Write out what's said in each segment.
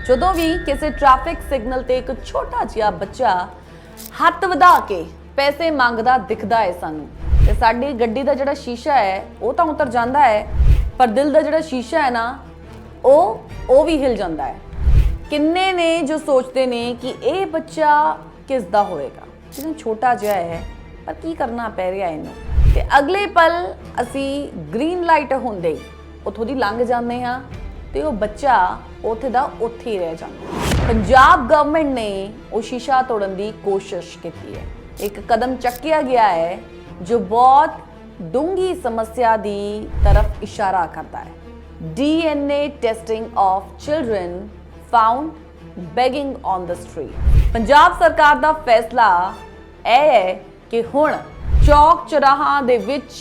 ਜਦੋਂ ਵੀ ਕਿਸੇ traffic signal ਤੇ ਇੱਕ ਛੋਟਾ ਜਿਹਾ ਬੱਚਾ ਹੱਥ ਵਧਾ ਕੇ ਪੈਸੇ ਮੰਗਦਾ ਦਿਖਦਾ ਹੈ ਸਾਨੂੰ ਤੇ ਸਾਡੀ ਗੱਡੀ ਦਾ ਜਿਹੜਾ ਸ਼ੀਸ਼ਾ ਹੈ ਉਹ ਤਾਂ ਉਤਰ ਜਾਂਦਾ ਹੈ, ਪਰ ਦਿਲ ਦਾ ਜਿਹੜਾ ਸ਼ੀਸ਼ਾ ਹੈ ਨਾ ਉਹ ਵੀ ਹਿਲ ਜਾਂਦਾ ਹੈ। ਕਿੰਨੇ ਨੇ ਜੋ ਸੋਚਦੇ ਨੇ ਕਿ ਇਹ ਬੱਚਾ ਕਿਸ ਦਾ ਹੋਏਗਾ, ਜਿਹੜਾ ਛੋਟਾ ਜਿਹਾ ਹੈ ਪਰ ਕੀ ਕਰਨਾ ਪੈ ਰਿਹਾ ਇਹਨੂੰ, ਤੇ ਅਗਲੇ ਪਲ ਅਸੀਂ ਗ੍ਰੀਨ ਲਾਈਟ ਹੁੰਦੇ ਹੀ ਉੱਥੋਂ ਦੀ ਲੰਘ ਜਾਂਦੇ ਹਾਂ ਤੇ ਉਹ ਬੱਚਾ ਉੱਥੇ ਦਾ ਉੱਥੇ ਹੀ ਰਹਿ ਜਾਂਦਾ। ਪੰਜਾਬ ਗਵਰਨਮੈਂਟ ਨੇ ਉਹ ਸ਼ੀਸ਼ਾ ਤੋੜਨ ਦੀ ਕੋਸ਼ਿਸ਼ ਕੀਤੀ ਹੈ। ਇੱਕ ਕਦਮ ਚੱਕਿਆ ਗਿਆ ਹੈ ਜੋ ਬਹੁਤ ਡੂੰਘੀ ਸਮੱਸਿਆ ਦੀ ਤਰਫ ਇਸ਼ਾਰਾ ਕਰਦਾ ਹੈ। DNA testing of children found begging on the street। Punjab ਸਰਕਾਰ ਦਾ ਫੈਸਲਾ ਇਹ ਹੈ ਕਿ ਹੁਣ ਚੌਕ ਚੌਰਾਹਾਂ ਦੇ ਵਿੱਚ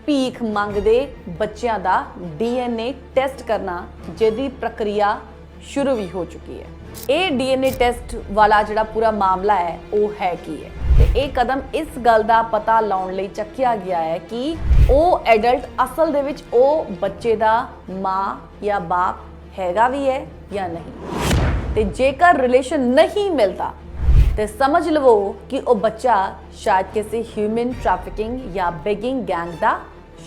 ਭੀਖ ਮੰਗਦੇ ਬੱਚਿਆਂ ਦਾ DNA ਟੈਸਟ ਕਰਨਾ, ਜਿਹਦੀ ਪ੍ਰਕਿਰਿਆ ਸ਼ੁਰੂ ਵੀ ਹੋ ਚੁੱਕੀ ਹੈ। ਇਹ DNA ਟੈਸਟ ਵਾਲਾ ਜਿਹੜਾ ਪੂਰਾ ਮਾਮਲਾ ਹੈ ਉਹ ਹੈ ਕੀ ਹੈ, ਤੇ ਇਹ ਕਦਮ ਇਸ ਗੱਲ ਦਾ ਪਤਾ ਲਾਉਣ ਲਈ ਚੱਕਿਆ ਗਿਆ ਹੈ ਕਿ ਉਹ ਐਡਲਟ ਅਸਲ ਦੇ ਵਿੱਚ ਉਹ ਬੱਚੇ ਦਾ ਮਾਂ ਜਾਂ ਬਾਪ ਹੈਗਾ ਵੀ ਹੈ ਜਾਂ ਨਹੀਂ, ਤੇ ਜੇਕਰ ਰਿਲੇਸ਼ਨ ਨਹੀਂ ਮਿਲਦਾ ਤੇ ਸਮਝ ਲਵੋ ਕਿ ਉਹ ਬੱਚਾ ਸ਼ਾਇਦ ਕਿਸੇ ਹਿਊਮਨ ਟ੍ਰੈਫਿਕਿੰਗ ਜਾਂ ਬੈਗਿੰਗ ਗੈਂਗ ਦਾ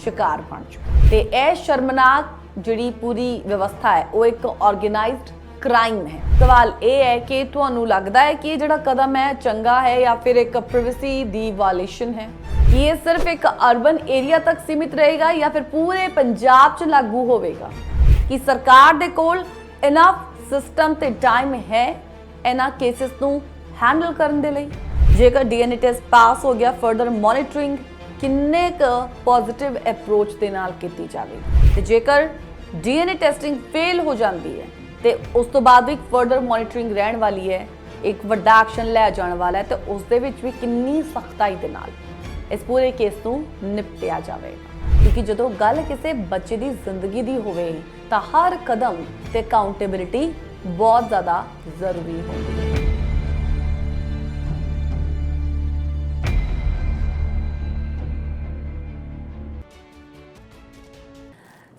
ਸ਼ਿਕਾਰ ਬਣ ਚੁੱਕਾ। ਤੇ ਇਹ ਸ਼ਰਮਨਾਕ ਜਿਹੜੀ ਪੂਰੀ ਵਿਵਸਥਾ ਹੈ ਉਹ ਇੱਕ ਆਰਗੇਨਾਈਜ਼ਡ ਕ੍ਰਾਈਮ ਹੈ। ਸਵਾਲ ਇਹ ਹੈ ਕਿ ਤੁਹਾਨੂੰ ਲੱਗਦਾ ਹੈ ਕਿ ਇਹ ਜਿਹੜਾ ਕਦਮ ਹੈ ਚੰਗਾ ਹੈ ਜਾਂ ਫਿਰ ਇੱਕ ਪ੍ਰਾਈਵੇਸੀ ਦੀ ਵਾਇਲੇਸ਼ਨ ਹੈ? ਕਿ ਇਹ ਸਿਰਫ ਇੱਕ ਅਰਬਨ ਏਰੀਆ ਤੱਕ ਸੀਮਿਤ ਰਹੇਗਾ ਜਾਂ ਫਿਰ ਪੂਰੇ ਪੰਜਾਬ 'ਚ ਲਾਗੂ ਹੋਵੇਗਾ? ਕਿ ਸਰਕਾਰ ਦੇ ਕੋਲ ਇਨਫ ਸਿਸਟਮ ਤੇ ਟਾਈਮ ਹੈ ਇਹਨਾਂ ਕੇਸਿਸ ਨੂੰ ਹੈਂਡਲ ਕਰਨ ਦੇ ਲਈ? ਜੇਕਰ DNA ਟੈਸਟ ਪਾਸ ਹੋ ਗਿਆ, ਫਰਦਰ ਮੋਨੀਟਰਿੰਗ ਕਿੰਨੇ ਕੁ ਪੋਜ਼ਿਟਿਵ ਅਪਰੋਚ ਦੇ ਨਾਲ ਕੀਤੀ ਜਾਵੇਗੀ, ਤੇ ਜੇਕਰ DNA ਟੈਸਟਿੰਗ ਫੇਲ ਹੋ ਜਾਂਦੀ ਹੈ ਤੇ ਉਸ ਤੋਂ ਬਾਅਦ ਵੀ ਫਰਦਰ ਮੋਨੀਟਰਿੰਗ ਰਹਿਣ ਵਾਲੀ ਹੈ, ਇੱਕ ਵੱਡਾ ਐਕਸ਼ਨ ਲਿਆ ਜਾਣ ਵਾਲਾ ਹੈ, ਤੇ ਉਸ ਦੇ ਵਿੱਚ ਵੀ ਕਿੰਨੀ ਸਖਤਾਈ ਦੇ ਨਾਲ ਇਸ ਪੂਰੇ ਕੇਸ ਨੂੰ ਨਿਪਟਿਆ ਜਾਵੇਗਾ। ਕਿਉਂਕਿ ਜਦੋਂ ਗੱਲ ਕਿਸੇ ਬੱਚੇ ਦੀ ਜ਼ਿੰਦਗੀ ਦੀ ਹੋਵੇ ਤਾਂ ਹਰ ਕਦਮ ਤੇ ਅਕਾਊਂਟੇਬਿਲਿਟੀ ਬਹੁਤ ਜ਼ਿਆਦਾ ਜ਼ਰੂਰੀ ਹੁੰਦੀ ਹੈ।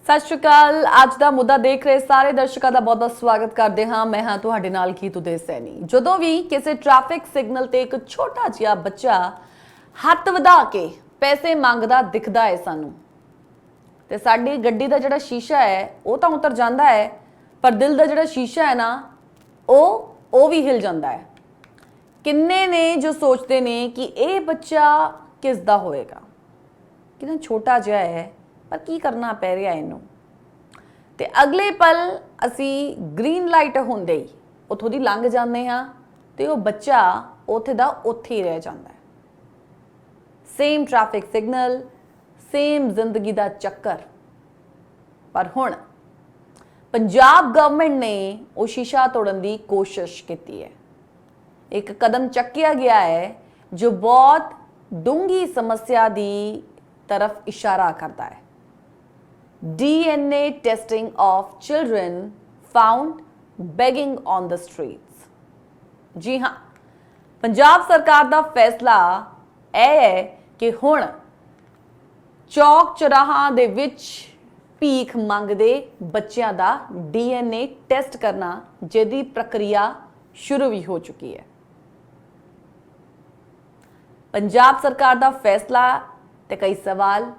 ਸਤਿ ਸ਼੍ਰੀ ਅਕਾਲ। ਅੱਜ ਦਾ ਮੁੱਦਾ ਦੇਖ ਰਹੇ ਸਾਰੇ ਦਰਸ਼ਕਾਂ ਦਾ ਬਹੁਤ-ਬਹੁਤ ਸਵਾਗਤ ਕਰਦੇ ਹਾਂ। ਮੈਂ ਹਾਂ ਤੁਹਾਡੇ ਨਾਲ ਗੀਤੂ ਦੇ ਸੈਣੀ। ਜਦੋਂ ਵੀ ਕਿਸੇ ਟ੍ਰੈਫਿਕ ਸਿਗਨਲ ਤੇ ਇੱਕ ਛੋਟਾ ਜਿਹਾ ਬੱਚਾ ਹੱਥ ਵਧਾ ਕੇ ਪੈਸੇ ਮੰਗਦਾ ਦਿਖਦਾ ਹੈ ਸਾਨੂੰ, ਤੇ ਸਾਡੀ ਗੱਡੀ ਦਾ ਜਿਹੜਾ ਸ਼ੀਸ਼ਾ ਹੈ ਉਹ ਤਾਂ ਉਤਰ ਜਾਂਦਾ ਹੈ, ਪਰ ਦਿਲ ਦਾ ਜਿਹੜਾ ਸ਼ੀਸ਼ਾ ਹੈ ਨਾ ਉਹ ਵੀ ਹਿਲ ਜਾਂਦਾ ਹੈ। ਕਿੰਨੇ ਨੇ ਜੋ ਸੋਚਦੇ ਨੇ ਕਿ ਇਹ ਬੱਚਾ ਕਿਸ ਦਾ ਹੋਏਗਾ, ਕਿੰਨਾ ਛੋਟਾ ਜਿਹਾ ਹੈ ਪਰ ਕੀ ਕਰਨਾ ਪੈ ਰਿਹਾ ਇਹਨੂੰ, ਤੇ ਅਗਲੇ ਪਲ ਅਸੀਂ ਗ੍ਰੀਨ ਲਾਈਟ ਹੁੰਦੇ ਹੀ ਉੱਥੋਂ ਦੀ ਲੰਘ ਜਾਂਦੇ ਹਾਂ ਤੇ ਉਹ ਬੱਚਾ ਉੱਥੇ ਦਾ ਉੱਥੇ ਹੀ ਰਹਿ ਜਾਂਦਾ ਹੈ। ਸੇਮ ਟ੍ਰੈਫਿਕ ਸਿਗਨਲ, ਸੇਮ ਜ਼ਿੰਦਗੀ ਦਾ ਚੱਕਰ। ਪਰ ਹੁਣ ਪੰਜਾਬ ਗਵਰਨਮੈਂਟ ਨੇ ਉਹ ਸ਼ੀਸ਼ਾ ਤੋੜਨ ਦੀ ਕੋਸ਼ਿਸ਼ ਕੀਤੀ ਹੈ। ਇੱਕ ਕਦਮ ਚੱਕਿਆ ਗਿਆ ਹੈ ਜੋ ਬਹੁਤ ਡੂੰਘੀ ਸਮੱਸਿਆ ਦੀ ਤਰਫ ਇਸ਼ਾਰਾ ਕਰਦਾ ਹੈ। DNA testing of children found begging on the streets। ਜੀ ਹਾਂ, ਪੰਜਾਬ ਸਰਕਾਰ ਦਾ ਫੈਸਲਾ ਇਹ ਹੈ ਕਿ ਹੁਣ ਚੌਕ ਚੌਰਾਹਾਂ ਦੇ ਵਿੱਚ ਭੀਖ ਮੰਗਦੇ ਬੱਚਿਆਂ ਦਾ DNA ਟੈਸਟ ਕਰਨਾ, ਜਿਹਦੀ ਪ੍ਰਕਿਰਿਆ ਸ਼ੁਰੂ ਵੀ ਹੋ ਚੁੱਕੀ ਹੈ। ਪੰਜਾਬ ਸਰਕਾਰ ਦਾ ਫੈਸਲਾ ਤੇ ਕਈ ਸਵਾਲ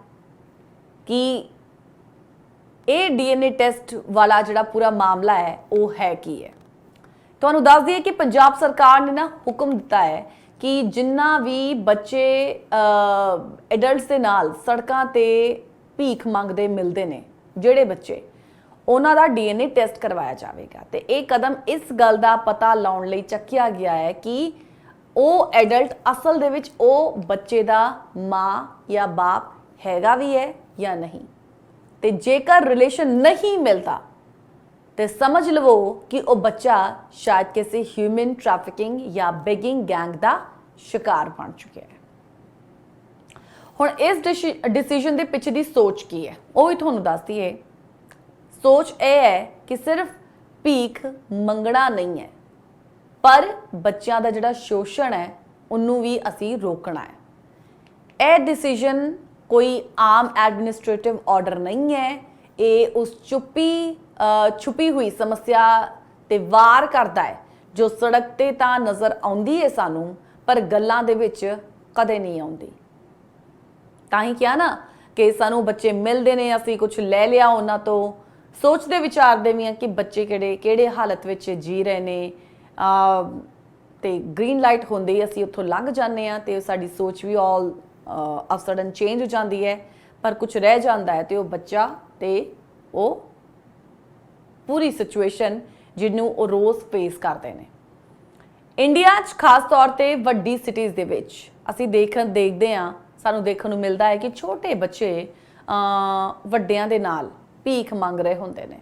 ਕਿ ਇਹ DNA ਟੈਸਟ ਵਾਲਾ ਜਿਹੜਾ ਪੂਰਾ ਮਾਮਲਾ ਹੈ ਉਹ ਹੈ ਕੀ ਹੈ। ਤੁਹਾਨੂੰ ਦੱਸ ਦਈਏ ਕਿ ਪੰਜਾਬ ਸਰਕਾਰ ਨੇ ਨਾ ਹੁਕਮ ਦਿੱਤਾ ਹੈ ਕਿ ਜਿੰਨਾ ਵੀ ਬੱਚੇ ਐਡਲਟਸ ਦੇ ਨਾਲ ਸੜਕਾਂ ਤੇ ਭੀਖ ਮੰਗਦੇ ਮਿਲਦੇ ਨੇ, ਜਿਹੜੇ ਬੱਚੇ, ਉਹਨਾਂ ਦਾ DNA ਟੈਸਟ ਕਰਵਾਇਆ ਜਾਵੇਗਾ। ਤੇ ਇਹ ਕਦਮ ਇਸ ਗੱਲ ਦਾ ਪਤਾ ਲਾਉਣ ਲਈ ਚੱਕਿਆ ਗਿਆ ਹੈ ਕਿ ਉਹ ਐਡਲਟ ਅਸਲ ਦੇ ਵਿੱਚ ਉਹ ਬੱਚੇ ਦਾ ਮਾਂ ਜਾਂ ਬਾਪ ਹੈਗਾ ਵੀ ਹੈ ਜਾਂ ਨਹੀਂ, ਤੇ ਜੇਕਰ ਰਿਲੇਸ਼ਨ ਨਹੀਂ ਮਿਲਦਾ ਤੇ ਸਮਝ ਲਵੋ ਕਿ ਉਹ ਬੱਚਾ ਸ਼ਾਇਦ ਕਿਸੇ ਹਿਊਮਨ ਟ੍ਰੈਫਿਕਿੰਗ ਜਾਂ ਬੈਗਿੰਗ ਗੈਂਗ ਦਾ ਸ਼ਿਕਾਰ ਬਣ ਚੁੱਕਿਆ ਹੈ। ਹੁਣ ਇਸ ਡਿਸੀਜਨ ਦੇ ਪਿੱਛੇ ਦੀ ਸੋਚ ਕੀ ਹੈ ਉਹ ਵੀ ਤੁਹਾਨੂੰ ਦੱਸਦੀ ਹੈ। ਸੋਚ ਇਹ ਹੈ ਕਿ ਸਿਰਫ ਭੀਖ ਮੰਗਣਾ ਨਹੀਂ ਹੈ, ਪਰ ਬੱਚਿਆਂ ਦਾ ਜਿਹੜਾ ਸ਼ੋਸ਼ਣ ਹੈ ਉਹਨੂੰ ਵੀ ਅਸੀਂ ਰੋਕਣਾ ਹੈ। ਇਹ ਡਿਸੀਜਨ ਕੋਈ ਆਮ ਐਡਮਿਨਿਸਟ੍ਰੇਟਿਵ ਆਰਡਰ ਨਹੀਂ ਹੈ, ਇਹ ਉਸ ਛੁਪੀ ਹੋਈ ਸਮੱਸਿਆ ਤੇ ਵਾਰ ਕਰਦਾ ਹੈ, ਜੋ ਸੜਕ ਤੇ ਤਾਂ ਨਜ਼ਰ ਆਉਂਦੀ ਹੈ ਸਾਨੂੰ, ਪਰ ਗੱਲਾਂ ਦੇ ਵਿੱਚ ਕਦੇ ਨਹੀਂ ਆਉਂਦੀ। ਤਾਂ ਹੀ ਕਿਹਾ ਨਾ ਕਿ ਸਾਨੂੰ ਬੱਚੇ ਮਿਲਦੇ ਨੇ, ਅਸੀਂ ਕੁਝ ਲੈ ਲਿਆ ਉਹਨਾਂ ਤੋਂ, ਸੋਚਦੇ ਵਿਚਾਰਦੇ ਵੀ ਹਾਂ ਕਿ ਬੱਚੇ ਕਿਹੜੇ ਹਾਲਤ ਵਿੱਚ ਜੀ ਰਹੇ ਨੇ, ਤੇ ਗ੍ਰੀਨ ਲਾਈਟ ਹੁੰਦੇ ਹੀ ਅਸੀਂ ਉੱਥੋਂ ਲੰਘ ਜਾਂਦੇ ਹਾਂ ਤੇ ਸਾਡੀ ਸੋਚ ਵੀ ਆਲ ਆਫ ਸਡਨ ਚੇਂਜ ਹੋ ਜਾਂਦੀ ਹੈ। ਪਰ ਕੁਝ ਰਹਿ ਜਾਂਦਾ ਹੈ ਤੇ ਉਹ ਬੱਚਾ ਤੇ ਉਹ ਪੂਰੀ ਸਿਚੁਏਸ਼ਨ ਜਿਹਨੂੰ ਉਹ ਰੋਜ਼ ਫੇਸ ਕਰਦੇ ਨੇ। ਇੰਡੀਆ 'ਚ ਖਾਸ ਤੌਰ ਤੇ ਵੱਡੀ ਸਿਟੀਜ਼ ਦੇ ਵਿੱਚ ਅਸੀਂ ਦੇਖਦੇ ਹਾਂ, ਸਾਨੂੰ ਦੇਖਣ ਨੂੰ ਮਿਲਦਾ ਹੈ ਕਿ ਛੋਟੇ ਬੱਚੇ ਵੱਡਿਆਂ ਦੇ ਨਾਲ ਭੀਖ ਮੰਗ ਰਹੇ ਹੁੰਦੇ ਨੇ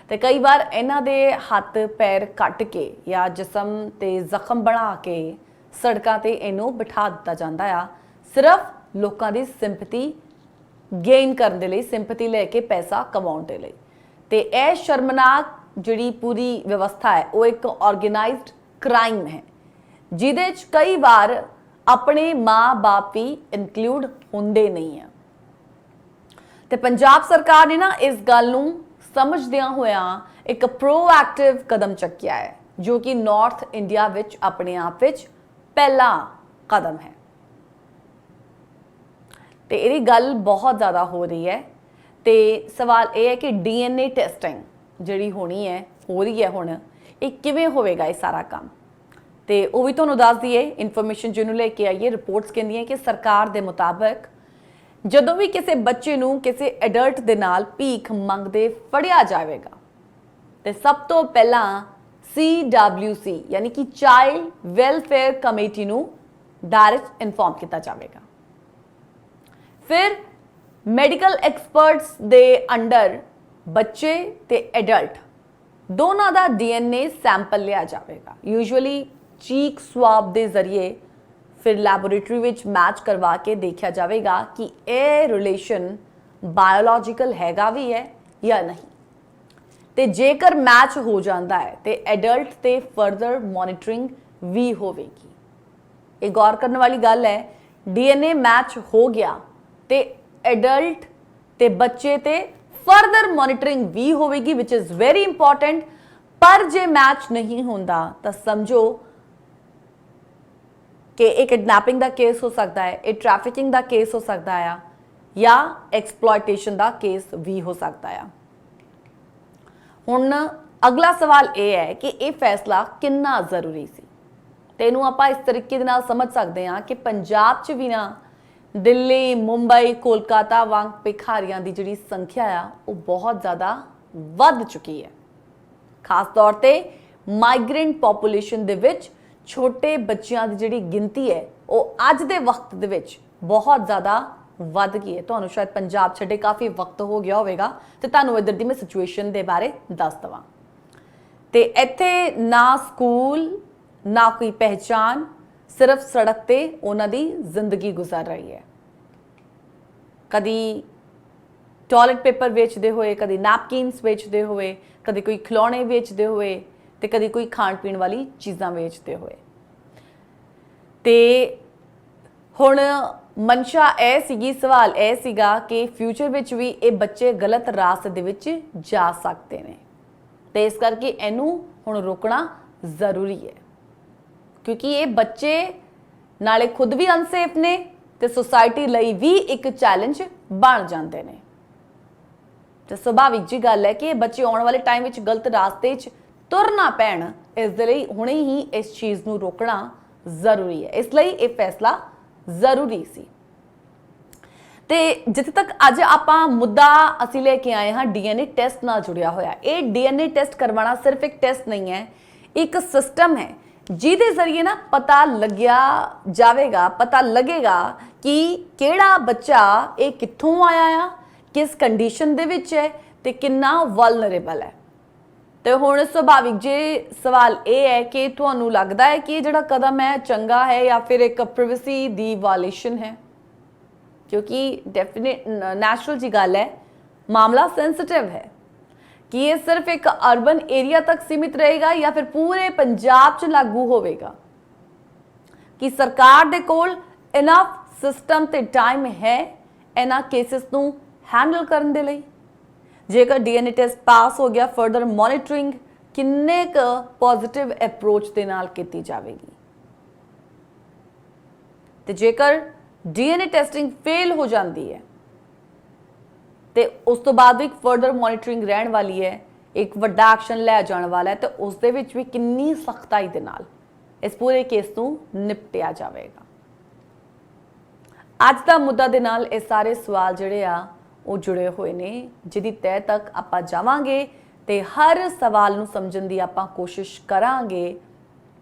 ਤੇ ਕਈ ਵਾਰ ਇਹਨਾਂ ਦੇ ਹੱਥ ਪੈਰ ਕੱਟ ਕੇ ਜਾਂ ਜਿਸਮ ਤੇ ਜ਼ਖਮ ਬਣਾ ਕੇ ਸੜਕਾਂ ਤੇ ਇਹਨੂੰ ਬਿਠਾ ਦਿੱਤਾ ਜਾਂਦਾ ਆ, ਸਿਰਫ ਲੋਕਾਂ ਦੀ ਸਿੰਪੈਥੀ ਗੇਨ ਕਰਨ ਦੇ ਲਈ, ਸਿੰਪੈਥੀ ਲੈ ਕੇ ਪੈਸਾ ਕਮਾਉਣ ਦੇ ਲਈ। ਤੇ ਇਹ ਸ਼ਰਮਨਾਕ ਜਿਹੜੀ ਪੂਰੀ ਵਿਵਸਥਾ ਹੈ ਉਹ ਇੱਕ ਆਰਗੇਨਾਈਜ਼ਡ ਕ੍ਰਾਈਮ ਹੈ, ਜਿਹਦੇ 'ਚ ਕਈ ਵਾਰ ਆਪਣੇ ਮਾਂ-ਬਾਪ ਵੀ ਇਨਕਲੂਡ ਹੁੰਦੇ ਨਹੀਂ ਆ। ਤੇ ਪੰਜਾਬ ਸਰਕਾਰ ਨੇ ਨਾ ਇਸ ਗੱਲ ਨੂੰ ਸਮਝਦਿਆਂ ਹੋਇਆਂ ਇੱਕ ਪ੍ਰੋਐਕਟਿਵ ਕਦਮ ਚੱਕਿਆ ਹੈ, ਜੋ ਕਿ ਨਾਰਥ ਇੰਡੀਆ ਵਿੱਚ ਆਪਣੇ ਆਪ ਵਿੱਚ ਪਹਿਲਾ ਕਦਮ ਹੈ। ਤੇ ਇਹਦੀ ਗੱਲ ਬਹੁਤ ਜ਼ਿਆਦਾ ਹੋ ਰਹੀ ਹੈ ਤੇ ਸਵਾਲ ਇਹ ਹੈ ਕਿ DNA ਟੈਸਟਿੰਗ ਜਿਹੜੀ ਹੋ ਰਹੀ ਹੈ ਹੁਣ, ਇਹ ਕਿਵੇਂ ਹੋਵੇਗਾ ਇਹ ਸਾਰਾ ਕੰਮ। ਤੇ ਉਹ ਵੀ ਤੁਹਾਨੂੰ ਦੱਸ ਦਈਏ, ਇਨਫੋਰਮੇਸ਼ਨ ਜਿਹਨੂੰ ਲੈ ਕੇ ਆਈਏ। ਰਿਪੋਰਟਸ ਕਹਿੰਦੀਆਂ ਕਿ ਸਰਕਾਰ ਦੇ ਮੁਤਾਬਕ ਜਦੋਂ ਵੀ ਕਿਸੇ ਬੱਚੇ ਨੂੰ ਕਿਸੇ ਐਡਲਟ ਦੇ ਨਾਲ ਭੀਖ ਮੰਗਦੇ ਫੜਿਆ ਜਾਵੇਗਾ ਤੇ ਸਭ ਤੋਂ ਪਹਿਲਾਂ CWC ਯਾਨੀ ਕਿ ਚਾਈਲਡ ਵੈਲਫੇਅਰ ਕਮੇਟੀ ਨੂੰ ਡਾਇਰੈਕਟ ਇਨਫੋਰਮ ਕੀਤਾ ਜਾਵੇਗਾ। ਫਿਰ ਮੈਡੀਕਲ ਐਕਸਪਰਟਸ ਦੇ ਅੰਡਰ ਬੱਚੇ ਤੇ ਐਡਲਟ ਦੋਨਾਂ ਦਾ DNA ਸੈਂਪਲ ਲਿਆ ਜਾਵੇਗਾ, ਯੂਜੂਅਲੀ ਚੀਕ ਸਵਾਬ ਦੇ ਜ਼ਰੀਏ। ਫਿਰ ਲੈਬੋਰੇਟਰੀ ਵਿੱਚ ਮੈਚ ਕਰਵਾ ਕੇ ਦੇਖਿਆ ਜਾਵੇਗਾ ਕਿ ਇਹ ਰਿਲੇਸ਼ਨ ਬਾਇਓਲੋਜੀਕਲ ਹੈਗਾ ਵੀ ਹੈ ਜਾਂ ਨਹੀਂ। ਤੇ ਜੇਕਰ ਮੈਚ ਹੋ ਜਾਂਦਾ ਹੈ ਤੇ ਐਡਲਟ ਤੇ ਫਰਦਰ ਮੋਨੀਟਰਿੰਗ ਵੀ ਹੋਵੇਗੀ। ਇਹ ਗੌਰ ਕਰਨ ਵਾਲੀ ਗੱਲ ਹੈ, DNA ਮੈਚ ਹੋ ਗਿਆ ਤੇ ਐਡਲਟ ਤੇ ਬੱਚੇ ਤੇ ਫਰਦਰ ਮੋਨੀਟਰਿੰਗ ਵੀ ਹੋਵੇਗੀ, ਵਿਚ ਇਜ਼ ਵੈਰੀ ਇੰਪੋਰਟੈਂਟ। ਪਰ ਜੇ ਮੈਚ ਨਹੀਂ ਹੁੰਦਾ ਤਾਂ ਸਮਝੋ ਕਿ ਇਹ ਕਿਡਨੈਪਿੰਗ ਦਾ ਕੇਸ ਹੋ ਸਕਦਾ ਹੈ, ਇਹ ਟ੍ਰੈਫਿਕਿੰਗ ਦਾ ਕੇਸ ਹੋ ਸਕਦਾ ਆ, ਜਾਂ ਐਕਸਪਲੋਇਟੇਸ਼ਨ ਦਾ ਕੇਸ ਵੀ ਹੋ ਸਕਦਾ ਆ। ਹੁਣ ਅਗਲਾ ਸਵਾਲ ਇਹ ਹੈ ਕਿ ਇਹ ਫੈਸਲਾ ਕਿੰਨਾ ਜ਼ਰੂਰੀ ਸੀ। ਤੇ ਇਹਨੂੰ ਆਪਾਂ ਇਸ ਤਰੀਕੇ ਦੇ ਨਾਲ ਸਮਝ ਸਕਦੇ ਹਾਂ ਕਿ ਪੰਜਾਬ 'ਚ ਵੀ ਨਾ ਦਿੱਲੀ, ਮੁੰਬਈ, ਕੋਲਕਾਤਾ ਵਾਂਗ ਭਿਖਾਰੀਆਂ ਦੀ ਜਿਹੜੀ ਸੰਖਿਆ ਆ ਉਹ ਬਹੁਤ ਜ਼ਿਆਦਾ ਵੱਧ ਚੁੱਕੀ ਹੈ। ਖਾਸ ਤੌਰ ਤੇ ਮਾਈਗ੍ਰੈਂਟ ਪੋਪੂਲੇਸ਼ਨ ਦੇ ਵਿੱਚ ਛੋਟੇ ਬੱਚਿਆਂ ਦੀ ਜਿਹੜੀ ਗਿਣਤੀ ਹੈ ਉਹ ਅੱਜ ਦੇ ਵਕਤ ਦੇ ਵਿੱਚ ਬਹੁਤ ਜ਼ਿਆਦਾ ਵੱਧ ਗਈ ਹੈ। ਤੁਹਾਨੂੰ ਸ਼ਾਇਦ ਪੰਜਾਬ ਛੱਡੇ ਕਾਫੀ ਵਕਤ ਹੋ ਗਿਆ ਹੋਵੇਗਾ ਤੇ ਤੁਹਾਨੂੰ ਇੱਧਰ ਦੀ ਮੈਂ ਸਿਚੁਏਸ਼ਨ ਦੇ ਬਾਰੇ ਦੱਸ ਦਵਾਂ। ਤੇ ਇੱਥੇ ਨਾ ਸਕੂਲ ਨਾ ਕੋਈ ਪਹਿਚਾਨ, ਸਿਰਫ ਸੜਕ ਤੇ ਉਹਨਾਂ ਦੀ ਜ਼ਿੰਦਗੀ ਗੁਜ਼ਰ ਰਹੀ ਹੈ। ਕਦੀ ਟਾਇਲਟ ਪੇਪਰ ਵੇਚਦੇ ਹੋਏ, ਕਦੀ ਨੈਪਕਿਨਸ ਵੇਚਦੇ ਹੋਏ, ਕਦੀ ਕੋਈ ਖਿਲੌਣੇ ਵੇਚਦੇ ਹੋਏ ਤੇ ਕਦੀ ਕੋਈ ਖਾਣ ਪੀਣ ਵਾਲੀ ਚੀਜ਼ਾਂ ਵੇਚਦੇ ਹੋਏ। ਤੇ ਹੁਣ ਮਨਸ਼ਾ ਇਹ ਸੀਗੀ, ਸਵਾਲ ਇਹ ਸੀਗਾ ਕਿ ਫਿਊਚਰ ਵਿੱਚ ਵੀ ਇਹ ਬੱਚੇ ਗਲਤ ਰਾਸਤੇ ਦੇ ਵਿੱਚ ਜਾ ਸਕਦੇ ਨੇ ਤੇ ਇਸ ਕਰਕੇ ਇਹਨੂੰ ਹੁਣ ਰੋਕਣਾ ਜ਼ਰੂਰੀ ਹੈ, ਕਿਉਂਕਿ ਇਹ ਬੱਚੇ ਨਾਲੇ ਖੁਦ ਵੀ ਅਨਸੇਫ ਨੇ ਤੇ ਸੋਸਾਇਟੀ ਲਈ ਵੀ ਇੱਕ ਚੈਲੰਜ ਬਣ ਜਾਂਦੇ ਨੇ। ਤੇ ਸੁਭਾਵਿਕ ਜੀ ਗੱਲ ਹੈ ਕਿ ਇਹ ਬੱਚੇ ਆਉਣ ਵਾਲੇ ਟਾਈਮ ਵਿੱਚ ਗਲਤ ਰਾਸਤੇ 'ਚ ਤੁਰ ਨਾ ਪੈਣ, ਇਸ ਦੇ ਲਈ ਹੁਣੇ ਹੀ ਇਸ ਚੀਜ਼ ਨੂੰ ਰੋਕਣਾ ਜ਼ਰੂਰੀ ਹੈ। ਇਸ ਲਈ ਇਹ ਫੈਸਲਾ ਜ਼ਰੂਰੀ ਸੀ। ਤੇ ਜਿੱਥੇ ਤੱਕ ਅੱਜ ਆਪਾਂ ਮੁੱਦਾ ਅਸੀਂ ਲੈ ਕੇ ਆਏ ਹਾਂ DNA ਟੈਸਟ ਨਾਲ ਜੁੜਿਆ ਹੋਇਆ, ਇਹ DNA ਟੈਸਟ ਕਰਵਾਉਣਾ ਸਿਰਫ ਇੱਕ ਟੈਸਟ ਨਹੀਂ ਹੈ, ਇੱਕ ਸਿਸਟਮ ਹੈ ਜਿਹਦੇ ਜ਼ਰੀਏ ਨਾ ਪਤਾ ਲੱਗੇਗਾ ਕਿ ਕਿਹੜਾ ਬੱਚਾ ਇਹ ਕਿੱਥੋਂ ਆਇਆ ਆ, ਕਿਸ ਕੰਡੀਸ਼ਨ ਦੇ ਵਿੱਚ ਹੈ ਤੇ ਕਿੰਨਾ ਵਲਨਰੇਬਲ ਹੈ। ਤੇ ਹੁਣ ਸੁਭਾਵਿਕ ਜੇ ਸਵਾਲ ਇਹ ਹੈ ਕਿ ਤੁਹਾਨੂੰ ਲੱਗਦਾ ਹੈ ਕਿ ਜਿਹੜਾ ਕਦਮ ਹੈ ਚੰਗਾ ਹੈ ਜਾਂ ਫਿਰ ਇੱਕ ਪ੍ਰਾਈਵੇਸੀ ਦੀ ਵਾਇਲੇਸ਼ਨ ਹੈ, ਕਿਉਂਕਿ ਡੈਫੀਨੇਟ ਨੈਚੁਰਲ ਜੀ ਗੱਲ ਹੈ, ਮਾਮਲਾ ਸੈਂਸਿਟਿਵ ਹੈ ਕਿ ਇਹ ਸਿਰਫ ਇੱਕ ਅਰਬਨ ਏਰੀਆ ਤੱਕ ਸੀਮਿਤ ਰਹੇਗਾ ਜਾਂ ਫਿਰ ਪੂਰੇ ਪੰਜਾਬ 'ਚ ਲਾਗੂ ਹੋਵੇਗਾ। ਕਿ ਸਰਕਾਰ ਦੇ ਕੋਲ ਇਨਫ ਸਿਸਟਮ ਤੇ ਟਾਈਮ ਹੈ ਇਹਨਾਂ ਕੇਸਿਸ ਨੂੰ ਹੈਂਡਲ ਕਰਨ ਦੇ ਲਈ। ਜੇਕਰ DNA ਟੈਸਟ ਪਾਸ ਹੋ ਗਿਆ, ਫਰਦਰ ਮੋਨੀਟਰਿੰਗ ਕਿੰਨੇ ਕੁ ਪੋਜ਼ਿਟਿਵ ਅਪਰੋਚ ਦੇ ਨਾਲ ਕੀਤੀ ਜਾਵੇਗੀ। ਤੇ ਜੇਕਰ DNA ਟੈਸਟਿੰਗ ਫੇਲ ਹੋ ਜਾਂਦੀ ਹੈ ਤੇ ਉਸ ਤੋਂ ਬਾਅਦ ਵੀ ਇੱਕ ਫਰਦਰ ਮੋਨੀਟਰਿੰਗ ਰਹਿਣ ਵਾਲੀ ਹੈ, ਇੱਕ ਵੱਡਾ ਐਕਸ਼ਨ ਲਿਆ ਜਾਣ ਵਾਲਾ ਹੈ, ਤੇ ਉਸ ਦੇ ਵਿੱਚ ਵੀ ਕਿੰਨੀ ਸਖਤਾਈ ਦੇ ਨਾਲ ਇਸ ਪੂਰੇ ਕੇਸ ਨੂੰ ਨਿਪਟਿਆ ਜਾਵੇਗਾ। ਅੱਜ ਦਾ ਮੁੱਦਾ ਦੇ ਨਾਲ ਇਹ ਸਾਰੇ ਸਵਾਲ ਜਿਹੜੇ ਆ ਉਹ ਜੁੜੇ ਹੋਏ ਨੇ, ਜਿਹਦੀ ਤਹਿ ਤੱਕ ਆਪਾਂ ਜਾਵਾਂਗੇ ਤੇ ਹਰ ਸਵਾਲ ਨੂੰ ਸਮਝਣ ਦੀ ਆਪਾਂ ਕੋਸ਼ਿਸ਼ ਕਰਾਂਗੇ,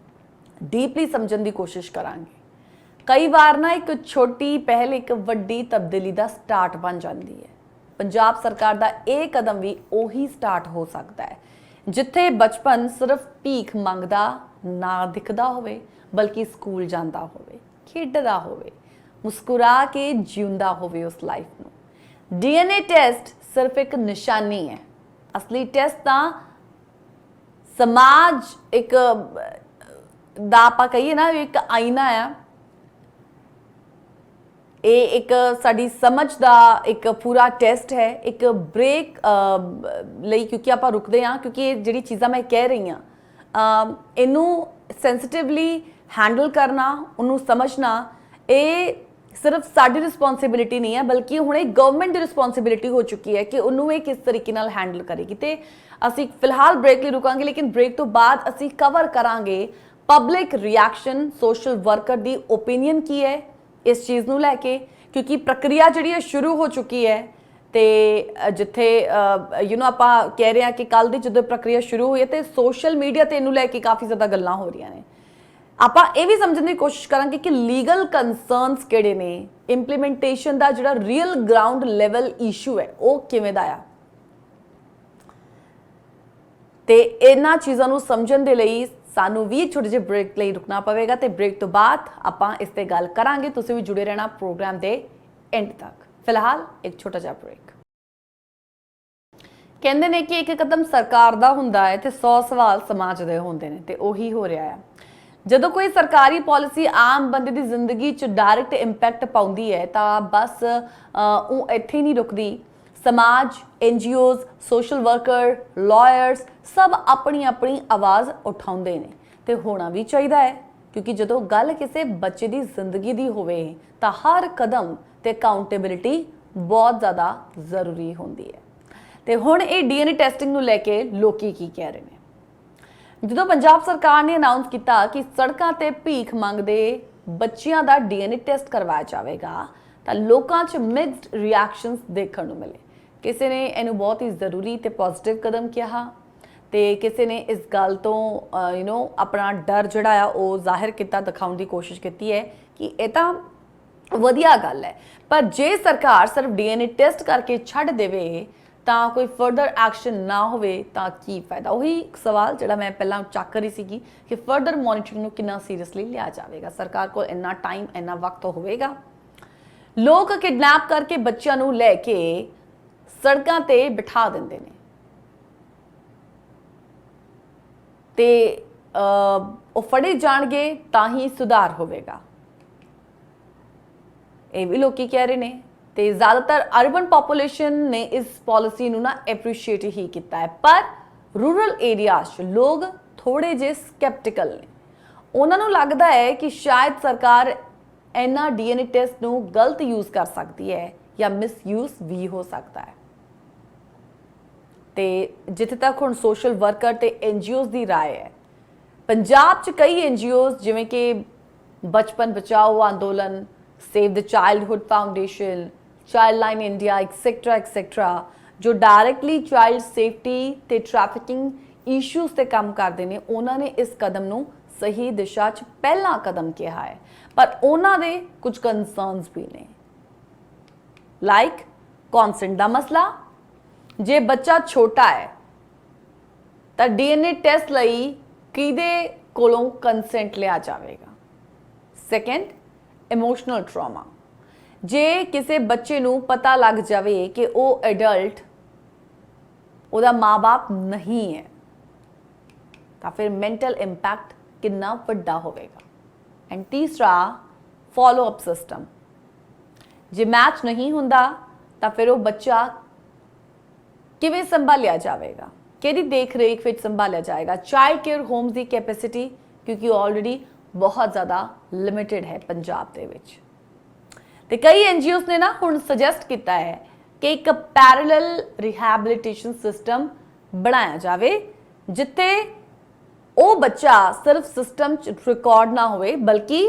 ਡੀਪਲੀ ਸਮਝਣ ਦੀ ਕੋਸ਼ਿਸ਼ ਕਰਾਂਗੇ। ਕਈ ਵਾਰ ਨਾ ਇੱਕ ਛੋਟੀ ਪਹਿਲ ਇੱਕ ਵੱਡੀ ਤਬਦੀਲੀ ਦਾ ਸਟਾਰਟ ਬਣ ਜਾਂਦੀ ਹੈ। ਪੰਜਾਬ ਸਰਕਾਰ ਦਾ ਇਹ ਕਦਮ ਵੀ ਉਹੀ ਸਟਾਰਟ ਹੋ ਸਕਦਾ ਹੈ, ਜਿੱਥੇ ਬਚਪਨ ਸਿਰਫ ਭੀਖ ਮੰਗਦਾ ਨਾ ਦਿਖਦਾ ਹੋਵੇ, ਬਲਕਿ ਸਕੂਲ ਜਾਂਦਾ ਹੋਵੇ, ਖੇਡਦਾ ਹੋਵੇ, ਮੁਸਕਰਾ ਕੇ ਜਿਉਂਦਾ ਹੋਵੇ ਉਸ ਲਾਈਫ ਨੂੰ। DNA ਟੈਸਟ ਸਿਰਫ ਇੱਕ ਨਿਸ਼ਾਨੀ ਹੈ, ਅਸਲੀ ਟੈਸਟ ਤਾਂ ਸਮਾਜ ਇੱਕ ਦਾ ਆਪਾਂ ਕਹੀਏ ਨਾ ਇੱਕ ਆਈਨਾ ਆ। ਇਹ ਇੱਕ ਸਾਡੀ ਸਮਝ ਦਾ ਇੱਕ ਪੂਰਾ ਟੈਸਟ ਹੈ, ਇੱਕ ਬ੍ਰੇਕ ਲਈ, ਕਿਉਂਕਿ ਆਪਾਂ ਰੁਕਦੇ ਹਾਂ, ਕਿਉਂਕਿ ਇਹ ਜਿਹੜੀ ਚੀਜ਼ਾਂ ਮੈਂ ਕਹਿ ਰਹੀ ਹਾਂ ਇਹਨੂੰ ਸੈਂਸਿਟਿਵਲੀ ਹੈਂਡਲ ਕਰਨਾ, ਉਹਨੂੰ ਸਮਝਣਾ, ਇਹ ਸਿਰਫ ਸਾਡੀ ਰਿਸਪੌਂਸਿਬਿਲਿਟੀ ਨਹੀਂ ਹੈ, ਬਲਕਿ ਹੁਣ ਇਹ ਗਵਰਨਮੈਂਟ ਦੀ ਰਿਸਪੌਂਸਿਬਿਲਿਟੀ ਹੋ ਚੁੱਕੀ ਹੈ ਕਿ ਉਹਨੂੰ ਇਹ ਕਿਸ ਤਰੀਕੇ ਨਾਲ ਹੈਂਡਲ ਕਰੇਗੀ। ਤੇ ਅਸੀਂ ਫਿਲਹਾਲ ਬ੍ਰੇਕ ਲਈ ਰੁਕਾਂਗੇ, ਲੇਕਿਨ ਬ੍ਰੇਕ ਤੋਂ ਬਾਅਦ ਅਸੀਂ ਕਵਰ ਕਰਾਂਗੇ ਪਬਲਿਕ ਰਿਐਕਸ਼ਨ, ਸੋਸ਼ਲ ਵਰਕਰ ਦੀ ਓਪੀਨੀਅਨ ਕੀ ਹੈ ਇਸ ਚੀਜ਼ ਨੂੰ ਲੈ ਕੇ, ਕਿਉਂਕਿ ਪ੍ਰਕਿਰਿਆ ਜਿਹੜੀ ਹੈ ਸ਼ੁਰੂ ਹੋ ਚੁੱਕੀ ਹੈ। ਤੇ ਜਿੱਥੇ ਆਪਾਂ ਕਹਿ ਰਹੇ ਹਾਂ ਕਿ ਕੱਲ ਦੀ ਜਦੋਂ ਪ੍ਰਕਿਰਿਆ ਸ਼ੁਰੂ ਹੋਈ ਹੈ ਤੇ ਸੋਸ਼ਲ ਮੀਡੀਆ ਤੇ ਇਹਨੂੰ ਲੈ ਕੇ ਕਾਫੀ ਜ਼ਿਆਦਾ ਗੱਲਾਂ ਹੋ ਰਹੀਆਂ ਨੇ। ਆਪਾਂ ਇਹ ਵੀ ਸਮਝਣ ਦੀ ਕੋਸ਼ਿਸ਼ ਕਰਾਂਗੇ ਕਿ ਲੀਗਲ ਕੰਸਰਨਸ ਕਿਹੜੇ ਨੇ, ਇੰਪਲੀਮੈਂਟੇਸ਼ਨ ਦਾ ਜਿਹੜਾ ਰੀਅਲ ਗਰਾਊਂਡ ਲੈਵਲ ਇਸ਼ੂ ਹੈ ਉਹ ਕਿਵੇਂ ਦਾ ਆ। ਤੇ ਇਹਨਾਂ ਚੀਜ਼ਾਂ ਨੂੰ ਸਮਝਣ ਦੇ ਲਈ ਸਾਨੂੰ ਵੀ ਛੋਟੇ ਜਿਹੇ ਬ੍ਰੇਕ ਲਈ ਰੁਕਣਾ ਪਵੇਗਾ, ਤੇ ਬ੍ਰੇਕ ਤੋਂ ਬਾਅਦ ਆਪਾਂ ਇਸ ਤੇ ਗੱਲ ਕਰਾਂਗੇ। ਤੁਸੀਂ ਵੀ ਜੁੜੇ ਰਹਿਣਾ ਪ੍ਰੋਗਰਾਮ ਦੇ ਐਂਡ ਤੱਕ। ਫਿਲਹਾਲ ਇੱਕ ਛੋਟਾ ਜਿਹਾ ਬ੍ਰੇਕ। ਕਹਿੰਦੇ ਨੇ ਕਿ ਇੱਕ ਕਦਮ ਸਰਕਾਰ ਦਾ ਹੁੰਦਾ ਹੈ ਤੇ 100 ਸਵਾਲ ਸਮਾਜ ਦੇ ਹੁੰਦੇ ਨੇ, ਤੇ ਉਹੀ ਹੋ ਰਿਹਾ ਹੈ। ਜਦੋਂ ਕੋਈ ਸਰਕਾਰੀ ਪਾਲਿਸੀ ਆਮ ਬੰਦੇ ਦੀ ਜ਼ਿੰਦਗੀ 'ਚ ਡਾਇਰੈਕਟ ਇੰਪੈਕਟ ਪਾਉਂਦੀ ਹੈ ਤਾਂ ਬਸ ਉਹ ਇੱਥੇ ਨਹੀਂ ਰੁਕਦੀ। ਸਮਾਜ, NGOs, ਸੋਸ਼ਲ ਵਰਕਰ, ਲਾਇਰਸ ਸਭ ਆਪਣੀ ਆਪਣੀ ਆਵਾਜ਼ ਉਠਾਉਂਦੇ ਨੇ, ਤੇ ਹੋਣਾ ਵੀ ਚਾਹੀਦਾ ਹੈ, ਕਿਉਂਕਿ ਜਦੋਂ ਗੱਲ ਕਿਸੇ ਬੱਚੇ ਦੀ ਜ਼ਿੰਦਗੀ ਦੀ ਹੋਵੇ ਤਾਂ ਹਰ ਕਦਮ ਤੇ ਅਕਾਊਂਟੇਬਿਲਿਟੀ ਬਹੁਤ ਜ਼ਿਆਦਾ ਜ਼ਰੂਰੀ ਹੁੰਦੀ ਹੈ। ਤੇ ਹੁਣ ਇਹ DNA ਟੈਸਟਿੰਗ ਨੂੰ ਲੈ ਕੇ ਲੋਕੀ ਕੀ ਕਹਿ ਰਹੇ ਨੇ। ਜਦੋਂ ਪੰਜਾਬ ਸਰਕਾਰ ਨੇ ਅਨਾਉਂਸ ਕੀਤਾ ਕਿ ਸੜਕਾਂ ਤੇ ਭੀਖ ਮੰਗਦੇ ਬੱਚਿਆਂ ਦਾ DNA ਟੈਸਟ ਕਰਵਾਇਆ ਜਾਵੇਗਾ ਤਾਂ ਲੋਕਾਂ 'ਚ ਮਿਕਸਡ ਰਿਐਕਸ਼ਨਸ ਦੇਖਣ ਨੂੰ ਮਿਲੇ। ਕਿਸੇ ਨੇ ਇਹਨੂੰ ਬਹੁਤ ਹੀ ਜ਼ਰੂਰੀ ਤੇ ਪੋਜ਼ਿਟਿਵ ਕਦਮ ਕਿਹਾ, ਤੇ ਕਿਸੇ ਨੇ ਇਸ ਗੱਲ ਤੋਂ ਆਪਣਾ ਡਰ ਜਿਹੜਾ ਆ ਉਹ ਜ਼ਾਹਿਰ ਕੀਤਾ, ਦਿਖਾਉਣ ਦੀ ਕੋਸ਼ਿਸ਼ ਕੀਤੀ ਹੈ ਕਿ ਇਹ ਤਾਂ ਵਧੀਆ ਗੱਲ ਹੈ, ਪਰ ਜੇ ਸਰਕਾਰ ਸਿਰਫ DNA ਟੈਸਟ ਕਰਕੇ ਛੱਡ ਦੇਵੇ ਤਾਂ ਕੋਈ ਫਰਦਰ ਐਕਸ਼ਨ ਨਾ ਹੋਵੇ ਤਾਂ ਕੀ ਫਾਇਦਾ। ਉਹੀ ਸਵਾਲ ਜਿਹੜਾ ਮੈਂ ਪਹਿਲਾਂ ਚੱਕ ਰਹੀ ਸੀਗੀ ਕਿ ਫਰਦਰ ਮੋਨੀਟਰਿੰਗ ਨੂੰ ਕਿੰਨਾ ਸੀਰੀਅਸਲੀ ਲਿਆ ਜਾਵੇਗਾ। ਸਰਕਾਰ ਕੋਲ ਇੰਨਾ ਟਾਈਮ, ਇੰਨਾ ਵਕਤ ਹੋਵੇਗਾ। ਲੋਕ ਕਿਡਨੈਪ ਕਰਕੇ ਬੱਚਿਆਂ ਨੂੰ ਲੈ ਕੇ ਸੜਕਾਂ ਤੇ ਬਿਠਾ ਦਿੰਦੇ ਨੇ, ਤੇ ਉਹ ਫੜੇ ਜਾਣਗੇ ਤਾਂ ਹੀ ਸੁਧਾਰ ਹੋਵੇਗਾ, ਇਹ ਵੀ ਲੋਕੀ ਕਹਿ ਰਹੇ ਨੇ। ਤੇ ਜ਼ਿਆਦਾਤਰ ਅਰਬਨ ਪੋਪੂਲੇਸ਼ਨ ਨੇ ਇਸ ਪਾਲਿਸੀ ਨੂੰ ਨਾ ਐਪਰੀਸ਼ੀਏਟ ਹੀ ਕੀਤਾ ਹੈ, ਪਰ ਰੂਰਲ ਏਰੀਆਜ਼ 'ਚ ਲੋਕ ਥੋੜੇ ਜਿਹੇ ਸਕੈਪਟੀਕਲ ਨੇ। ਉਹਨਾਂ ਨੂੰ ਲੱਗਦਾ ਹੈ ਕਿ ਸ਼ਾਇਦ ਸਰਕਾਰ ਇਹਨਾਂ DNA ਟੈਸਟ ਨੂੰ ਗਲਤ ਯੂਜ਼ ਕਰ ਸਕਦੀ ਹੈ ਜਾਂ ਮਿਸਯੂਜ਼ ਵੀ ਹੋ ਸਕਦਾ ਹੈ। ਤੇ ਜਿੱਥੇ ਤੱਕ ਹੁਣ ਸੋਸ਼ਲ ਵਰਕਰ ਤੇ NGOs ਦੀ ਰਾਏ ਹੈ, ਪੰਜਾਬ 'ਚ ਕਈ NGOs ਜਿਵੇਂ ਕਿ Bachpan Bachao Andolan, Save the Childhood Foundation, Childline India etcetera ਜੋ ਡਾਇਰੈਕਟਲੀ ਚਾਈਲਡ ਸੇਫਟੀ ਤੇ ਟ੍ਰੈਫਿਕਿੰਗ ਇਸ਼ੂਜ਼ ਤੇ ਕੰਮ ਕਰਦੇ ਨੇ, ਉਹਨਾਂ ਨੇ ਇਸ ਕਦਮ ਨੂੰ ਸਹੀ ਦਿਸ਼ਾ 'ਚ ਪਹਿਲਾ ਕਦਮ ਕਿਹਾ ਹੈ, ਪਰ ਉਹਨਾਂ ਦੇ ਕੁਝ ਕੰਸਰਨਸ ਵੀ ਨੇ, ਲਾਈਕ ਕੌਨਸੈਂਟ ਦਾ ਮਸਲਾ। ਜੇ ਬੱਚਾ ਛੋਟਾ ਹੈ ਤਾਂ DNA ਟੈਸਟ ਲਈ ਕਿਹਦੇ ਕੋਲੋਂ ਕੰਸੈਂਟ ਲਿਆ ਜਾਵੇਗਾ। Second, emotional trauma. ਜੇ ਕਿਸੇ ਬੱਚੇ ਨੂੰ ਪਤਾ ਲੱਗ ਜਾਵੇ ਕਿ ਉਹ ਐਡਲਟ ਉਹਦਾ ਮਾਂ-ਬਾਪ ਨਹੀਂ ਹੈ ਤਾਂ ਫਿਰ ਮੈਂਟਲ ਇੰਪੈਕਟ ਕਿੰਨਾ ਵੱਡਾ ਹੋਵੇਗਾ। ਐਂਡ ਤੀਸਰਾ, ਫਾਲੋ ਅਪ ਸਿਸਟਮ। ਜੇ ਮੈਚ ਨਹੀਂ ਹੁੰਦਾ ਤਾਂ ਫਿਰ ਉਹ ਬੱਚਾ ਕਿਵੇਂ ਸੰਭਾਲਿਆ ਜਾਵੇਗਾ। ਕਿਹਦੀ ਦੇਖ ਰੇਖ ਵਿੱਚ ਸੰਭਾਲਿਆ ਜਾਏਗਾ। ਚਾਈਲਡ ਕੇਅਰ ਹੋਮਸ ਦੀ ਕੈਪੈਸਿਟੀ ਕਿਉਂਕਿ ਆਲਰੇਡੀ ਬਹੁਤ ਜ਼ਿਆਦਾ ਲਿਮਿਟਿਡ ਹੈ ਪੰਜਾਬ ਦੇ ਵਿੱਚ, ਤੇ ਕਈ ਐਨਜੀਓਜ਼ ਨੇ ਨਾ ਹੁਣ ਸੁਜੈਸਟ ਕੀਤਾ ਹੈ ਕਿ ਇੱਕ ਪੈਰਲਲ ਰਿਹੈਬਿਲਿਟੇਸ਼ਨ ਸਿਸਟਮ ਬਣਾਇਆ ਜਾਵੇ ਜਿੱਥੇ ਉਹ ਬੱਚਾ ਸਿਰਫ ਸਿਸਟਮ 'ਚ ਰਿਕਾਰਡ ਨਾ ਹੋਵੇ ਬਲਕਿ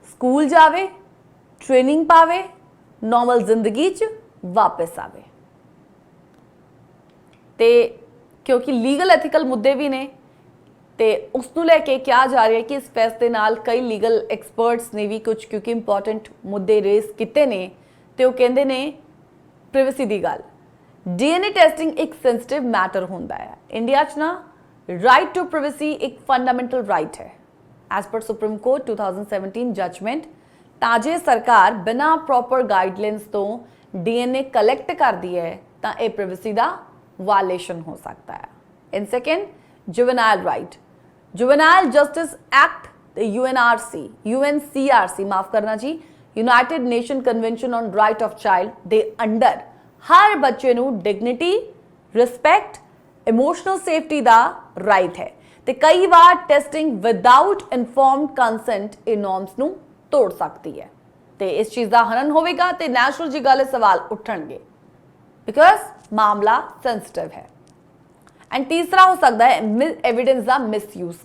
ਸਕੂਲ ਜਾਵੇ, ਟ੍ਰੇਨਿੰਗ ਪਾਵੇ, ਨੋਰਮਲ ਜ਼ਿੰਦਗੀ 'ਚ ਵਾਪਸ ਆਵੇ। ਤੇ ਕਿਉਂਕਿ ਲੀਗਲ ਐਥੀਕਲ ਮੁੱਦੇ ਵੀ ਨੇ ਤੇ ਉਸ ਨੂੰ ਲੈ ਕੇ ਕਿਹਾ ਜਾ ਰਿਹਾ ਹੈ ਕਿ ਇਸ ਫੈਸਲੇ ਨਾਲ ਕਈ ਲੀਗਲ ਐਕਸਪਰਟਸ ਨੇ ਵੀ ਕੁਝ ਕਿਉਂਕਿ ਇੰਪੋਰਟੈਂਟ ਮੁੱਦੇ ਰੇਸ ਕੀਤੇ ਨੇ ਤੇ ਉਹ ਕਹਿੰਦੇ ਨੇ ਪ੍ਰਾਈਵੇਸੀ ਦੀ ਗੱਲ। ਡੀਐਨਏ ਟੈਸਟਿੰਗ ਇੱਕ ਸੈਂਸਿਟਿਵ ਮੈਟਰ ਹੁੰਦਾ ਹੈ। ਇੰਡੀਆ 'ਚ ਨਾ ਰਾਈਟ ਟੂ ਪ੍ਰਾਈਵੇਸੀ ਇੱਕ ਫੰਡਾਮੈਂਟਲ ਰਾਈਟ ਹੈ as per Supreme Court 2017 judgement. ਤਾਂ ਜੇ ਸਰਕਾਰ ਬਿਨਾਂ ਪ੍ਰੋਪਰ ਗਾਈਡਲਾਈਨਸ ਤੋਂ ਡੀਐਨਏ ਕਲੈਕਟ ਕਰਦੀ ਹੈ ਤਾਂ ਇਹ ਪ੍ਰਾਈਵੇਸੀ ਦਾ ਵਾਇਲੇਸ਼ਨ ਹੋ ਸਕਦਾ ਹੈ। In second, juvenile right, juvenile justice act ਤੇ यूएनसीआरसी ਮਾਫ ਕਰਨਾ ਜੀ, United Nation Convention on Right of Child ਦੇ ਅੰਡਰ ਹਰ ਬੱਚੇ ਨੂੰ ਡਿਗਨਿਟੀ, ਰਿਸਪੈਕਟ, ਇਮੋਸ਼ਨਲ ਸੇਫਟੀ ਦਾ ਰਾਈਟ ਹੈ ਤੇ ਕਈ ਵਾਰ ਟੈਸਟਿੰਗ ਵਿਦਆਊਟ ਇਨਫੋਰਮਡ ਕੰਸੈਂਟ ਇਹ ਨੋਰਮਸ ਨੂੰ ਤੋੜ ਸਕਦੀ ਹੈ ਤੇ ਇਸ ਚੀਜ਼ ਦਾ ਹਨਨ ਹੋਵੇਗਾ ਤੇ ਨੈਚੁਰਲ ਜੀ ਗੱਲ ਸਵਾਲ ਉੱਠਣਗੇ ਬਿਕਾਜ਼ ਮਾਮਲਾ ਸੈਂਸਿਟਿਵ ਹੈ। ਐਂਡ ਤੀਸਰਾ ਹੋ ਸਕਦਾ ਹੈ ਐਵੀਡੈਂਸ ਦਾ ਮਿਸਯੂਜ਼,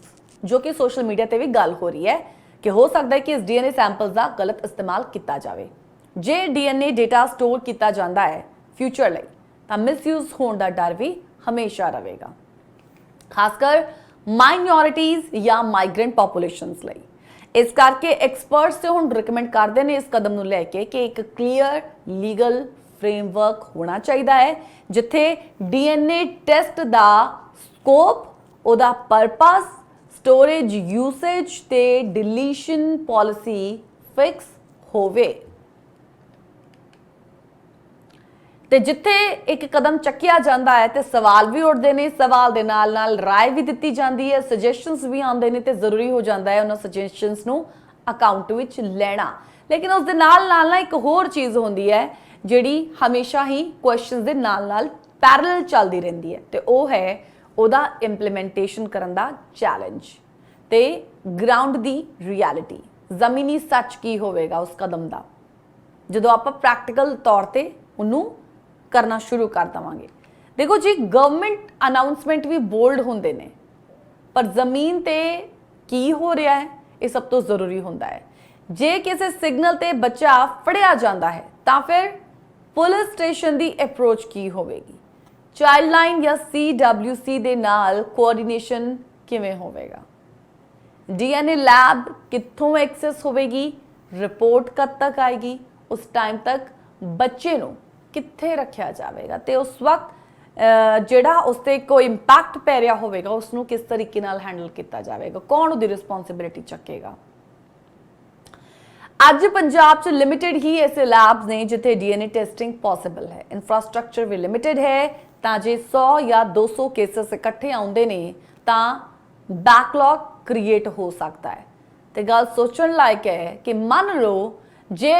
ਜੋ ਕਿ ਸੋਸ਼ਲ ਮੀਡੀਆ ਤੇ ਵੀ ਗੱਲ ਹੋ ਰਹੀ ਹੈ ਕਿ ਹੋ ਸਕਦਾ ਹੈ ਕਿ ਇਸ ਡੀਐਨਏ ਸੈਂਪਲਸ ਦਾ ਗਲਤ ਇਸਤੇਮਾਲ ਕੀਤਾ ਜਾਵੇ। ਜੇ ਡੀਐਨਏ ਡੇਟਾ ਸਟੋਰ ਕੀਤਾ ਜਾਂਦਾ ਹੈ ਫਿਊਚਰ ਲਈ ਤਾਂ ਮਿਸਯੂਜ਼ ਹੋਣ ਦਾ ਡਰ ਵੀ ਹਮੇਸ਼ਾ ਰਹੇਗਾ, ਖਾਸ ਕਰ ਮਾਈਨੋਰਿਟੀਜ਼ ਜਾਂ ਮਾਈਗ੍ਰੈਂਟ ਪੋਪੂਲੇਸ਼ਨਸ ਲਈ। ਇਸ ਕਰਕੇ ਐਕਸਪਰਟਸ ਤੇ ਹੁਣ ਰਿਕਮੈਂਡ ਕਰਦੇ ਨੇ ਇਸ ਕਦਮ ਨੂੰ ਲੈ ਕੇ ਕਿ ਇੱਕ ਕਲੀਅਰ ਲੀਗਲ ਫਰੇਮਵਰਕ ਹੋਣਾ ਚਾਹੀਦਾ ਹੈ ਜਿੱਥੇ ਡੀਐਨਏ ਟੈਸਟ ਦਾ ਸਕੋਪ, ਉਹਦਾ ਪਰਪਸ, ਸਟੋਰੇਜ, ਯੂਸੇਜ ਤੇ ਡਿਲੀਸ਼ਨ ਪਾਲਿਸੀ ਫਿਕਸ ਹੋਵੇ ਤੇ ਜਿੱਥੇ ਇੱਕ ਕਦਮ ਚੱਕਿਆ ਜਾਂਦਾ ਹੈ ਤੇ ਸਵਾਲ ਵੀ ਉੱਠਦੇ ਨੇ, ਸਵਾਲ ਦੇ ਨਾਲ ਨਾਲ ਰਾਏ ਵੀ ਦਿੱਤੀ ਜਾਂਦੀ ਹੈ, ਸੁਜੈਸ਼ਨਸ ਵੀ ਆਉਂਦੇ ਨੇ ਤੇ ਜ਼ਰੂਰੀ ਹੋ ਜਾਂਦਾ ਹੈ ਉਹਨਾਂ ਸੁਜੈਸ਼ਨਸ ਨੂੰ ਅਕਾਊਂਟ ਵਿੱਚ ਲੈਣਾ। ਲੇਕਿਨ ਉਸ ਦੇ ਨਾਲ ਨਾਲ ਨਾ ਇੱਕ ਹੋਰ ਚੀਜ਼ ਹੁੰਦੀ ਹੈ ਜਿਹੜੀ ਹਮੇਸ਼ਾ ਹੀ ਕੁਐਸਚਨਸ ਦੇ ਨਾਲ ਨਾਲ ਪੈਰਲਲ ਚੱਲਦੀ ਰਹਿੰਦੀ ਹੈ ਤੇ ਉਹ ਹੈ ਉਹਦਾ ਇੰਪਲੀਮੈਂਟੇਸ਼ਨ ਕਰਨ ਦਾ ਚੈਲੰਜ ਤੇ ਗਰਾਊਂਡ ਦੀ ਰਿਐਲਿਟੀ, ਜ਼ਮੀਨੀ ਸੱਚ ਕੀ ਹੋਵੇਗਾ ਉਸ ਕਦਮ ਦਾ ਜਦੋਂ ਆਪਾਂ ਪ੍ਰੈਕਟੀਕਲ ਤੌਰ ਤੇ ਉਹਨੂੰ ਕਰਨਾ ਸ਼ੁਰੂ ਕਰ ਦਵਾਂਗੇ। ਦੇਖੋ ਜੀ, ਗਵਰਨਮੈਂਟ ਅਨਾਉਂਸਮੈਂਟ ਵੀ ਬੋਲਡ ਹੁੰਦੇ ਨੇ ਪਰ ਜ਼ਮੀਨ ਤੇ ਕੀ ਹੋ ਰਿਹਾ ਹੈ ਇਹ ਸਭ ਤੋਂ ਜ਼ਰੂਰੀ ਹੁੰਦਾ ਹੈ। ਜੇ ਕਿਸੇ ਸਿਗਨਲ ਤੇ ਬੱਚਾ ਫੜਿਆ ਜਾਂਦਾ ਹੈ ਤਾਂ ਫਿਰ ਪੁਲਿਸ ਸਟੇਸ਼ਨ ਦੀ ਅਪਰੋਚ ਕੀ ਹੋਵੇਗੀ, ਚਾਈਲਡ ਲਾਈਨ ਜਾਂ CWC ਦੇ ਨਾਲ ਕੋਆਰਡੀਨੇਸ਼ਨ ਕਿਵੇਂ ਹੋਵੇਗਾ, ਡੀਐਨਏ ਲੈਬ ਕਿੱਥੋਂ ਐਕਸੈਸ ਹੋਵੇਗੀ, ਰਿਪੋਰਟ ਕਦ ਤੱਕ ਆਏਗੀ, ਉਸ ਟਾਈਮ ਤੱਕ ਬੱਚੇ ਨੂੰ ਕਿੱਥੇ ਰੱਖਿਆ ਜਾਵੇਗਾ ਤੇ ਉਸ ਵਕਤ ਜਿਹੜਾ ਉਸ ਤੇ ਕੋਈ ਇੰਪੈਕਟ ਪੈ ਰਿਹਾ ਹੋਵੇਗਾ ਉਸ ਨੂੰ ਕਿਸ ਤਰੀਕੇ ਨਾਲ ਹੈਂਡਲ ਕੀਤਾ ਜਾਵੇਗਾ, ਕੌਣ ਉਹਦੀ ਰਿਸਪੌਂਸਿਬਿਲਿਟੀ ਚੱਕੇਗਾ। ਅੱਜ ਪੰਜਾਬ 'ਚ ਲਿਮਿਟਿਡ ਹੀ ਐਸੇ ਲੈਬਸ ਨੇ ਜਿੱਥੇ ਡੀਐਨਏ ਟੈਸਟਿੰਗ ਪੋਸੀਬਲ ਹੈ, ਇਨਫਰਾਸਟ੍ਰਕਚਰ ਵੀ ਲਿਮਿਟਿਡ ਹੈ ਤਾਂ ਜੇ 100 ਜਾਂ 200 ਕੇਸਸ ਇਕੱਠੇ ਆਉਂਦੇ ਨੇ ਤਾਂ ਬੈਕਲੌਗ ਕ੍ਰੀਏਟ ਹੋ ਸਕਦਾ ਹੈ ਤੇ ਗੱਲ ਸੋਚਣ ਲਾਇਕ ਹੈ ਕਿ ਮੰਨ ਲਓ ਜੇ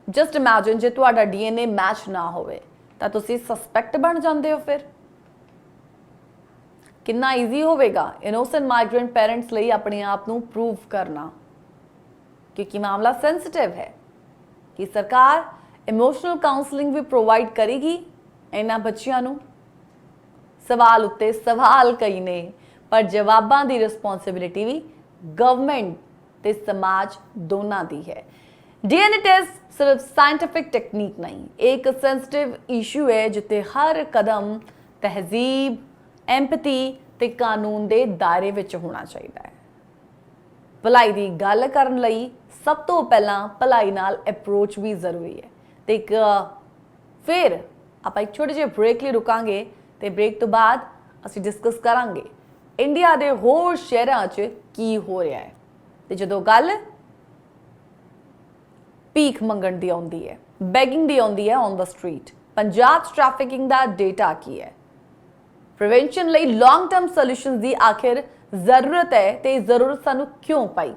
ਜਸਟ ਇਮੈਜਿਨ ਜੇ ਤੁਹਾਡਾ ਡੀਐਨਏ ਮੈਚ ਨਾ ਹੋਵੇ ਤਾਂ ਤੁਸੀਂ ਸਸਪੈਕਟ ਬਣ ਜਾਂਦੇ ਹੋ, ਫਿਰ ਕਿੰਨਾ ਈਜ਼ੀ ਹੋਵੇਗਾ ਇਨੋਸੈਂਟ ਮਾਈਗ੍ਰੈਂਟ ਪੈਰੈਂਟਸ ਲਈ ਆਪਣੇ ਆਪ ਨੂੰ ਪ੍ਰੂਵ ਕਰਨਾ, ਕਿਉਂਕਿ ਮਾਮਲਾ ਸੈਂਸਿਟਿਵ ਹੈ ਕਿ ਸਰਕਾਰ ਇਮੋਸ਼ਨਲ ਕਾਉਂਸਲਿੰਗ ਵੀ ਪ੍ਰੋਵਾਈਡ ਕਰੇਗੀ ਇਹਨਾਂ ਬੱਚਿਆਂ ਨੂੰ। ਸਵਾਲ ਉੱਤੇ ਸਵਾਲ ਕਈ ਨੇ ਪਰ ਜਵਾਬਾਂ ਦੀ ਰਿਸਪੌਂਸਿਬਿਲਿਟੀ ਵੀ ਗਵਰਨਮੈਂਟ ਤੇ ਸਮਾਜ ਦੋਨਾਂ ਦੀ ਹੈ। ਡੀਐਨਏ ਟੈਸਟ ਸਿਰਫ ਸਾਇੰਟਿਫਿਕ ਟੈਕਨੀਕ ਨਹੀਂ, ਇੱਕ ਸੈਂਸਿਟਿਵ ਇਸ਼ੂ ਹੈ ਜਿੱਥੇ ਹਰ ਕਦਮ ਤਹਿਜ਼ੀਬ, ਐਮਪੈਥੀ ਤੇ ਕਾਨੂੰਨ ਦੇ ਦਾਇਰੇ ਵਿੱਚ ਹੋਣਾ ਚਾਹੀਦਾ ਹੈ। ਭਲਾਈ ਦੀ ਗੱਲ ਕਰਨ ਲਈ ਸਭ ਤੋਂ ਪਹਿਲਾਂ ਭਲਾਈ ਨਾਲ ਅਪਰੋਚ ਵੀ ਜ਼ਰੂਰੀ ਹੈ ਤੇ ਇੱਕ ਫਿਰ ਆਪਾਂ ਇੱਕ ਛੋਟੇ ਜਿਹੇ ਬ੍ਰੇਕ ਲਈ ਰੁਕਾਂਗੇ ਤੇ ਬ੍ਰੇਕ ਤੋਂ ਬਾਅਦ ਅਸੀਂ ਡਿਸਕਸ ਕਰਾਂਗੇ ਇੰਡੀਆ ਦੇ ਹੋਰ ਸ਼ਹਿਰਾਂ 'ਚ ਕੀ ਹੋ ਰਿਹਾ ਹੈ ਤੇ ਜਦੋਂ ਗੱਲ ਭੀਖ ਮੰਗਣ ਦੀ ਆਉਂਦੀ ਹੈ, ਬੈਗਿੰਗ ਦੀ ਆਉਂਦੀ ਹੈ ਔਨ ਦਾ ਸਟਰੀਟ, ਪੰਜਾਬ 'ਚ ਟ੍ਰੈਫਿਕਿੰਗ ਦਾ ਡੇਟਾ ਕੀ ਹੈ, ਪ੍ਰੀਵੈਂਸ਼ਨ ਲਈ ਲੌਂਗ ਟਰਮ ਸੋਲੂਸ਼ਨਸ ਦੀ ਆਖਿਰ ਜ਼ਰੂਰਤ ਹੈ ਤੇ ਇਹ ਜ਼ਰੂਰਤ ਸਾਨੂੰ ਕਿਉਂ ਪਈ।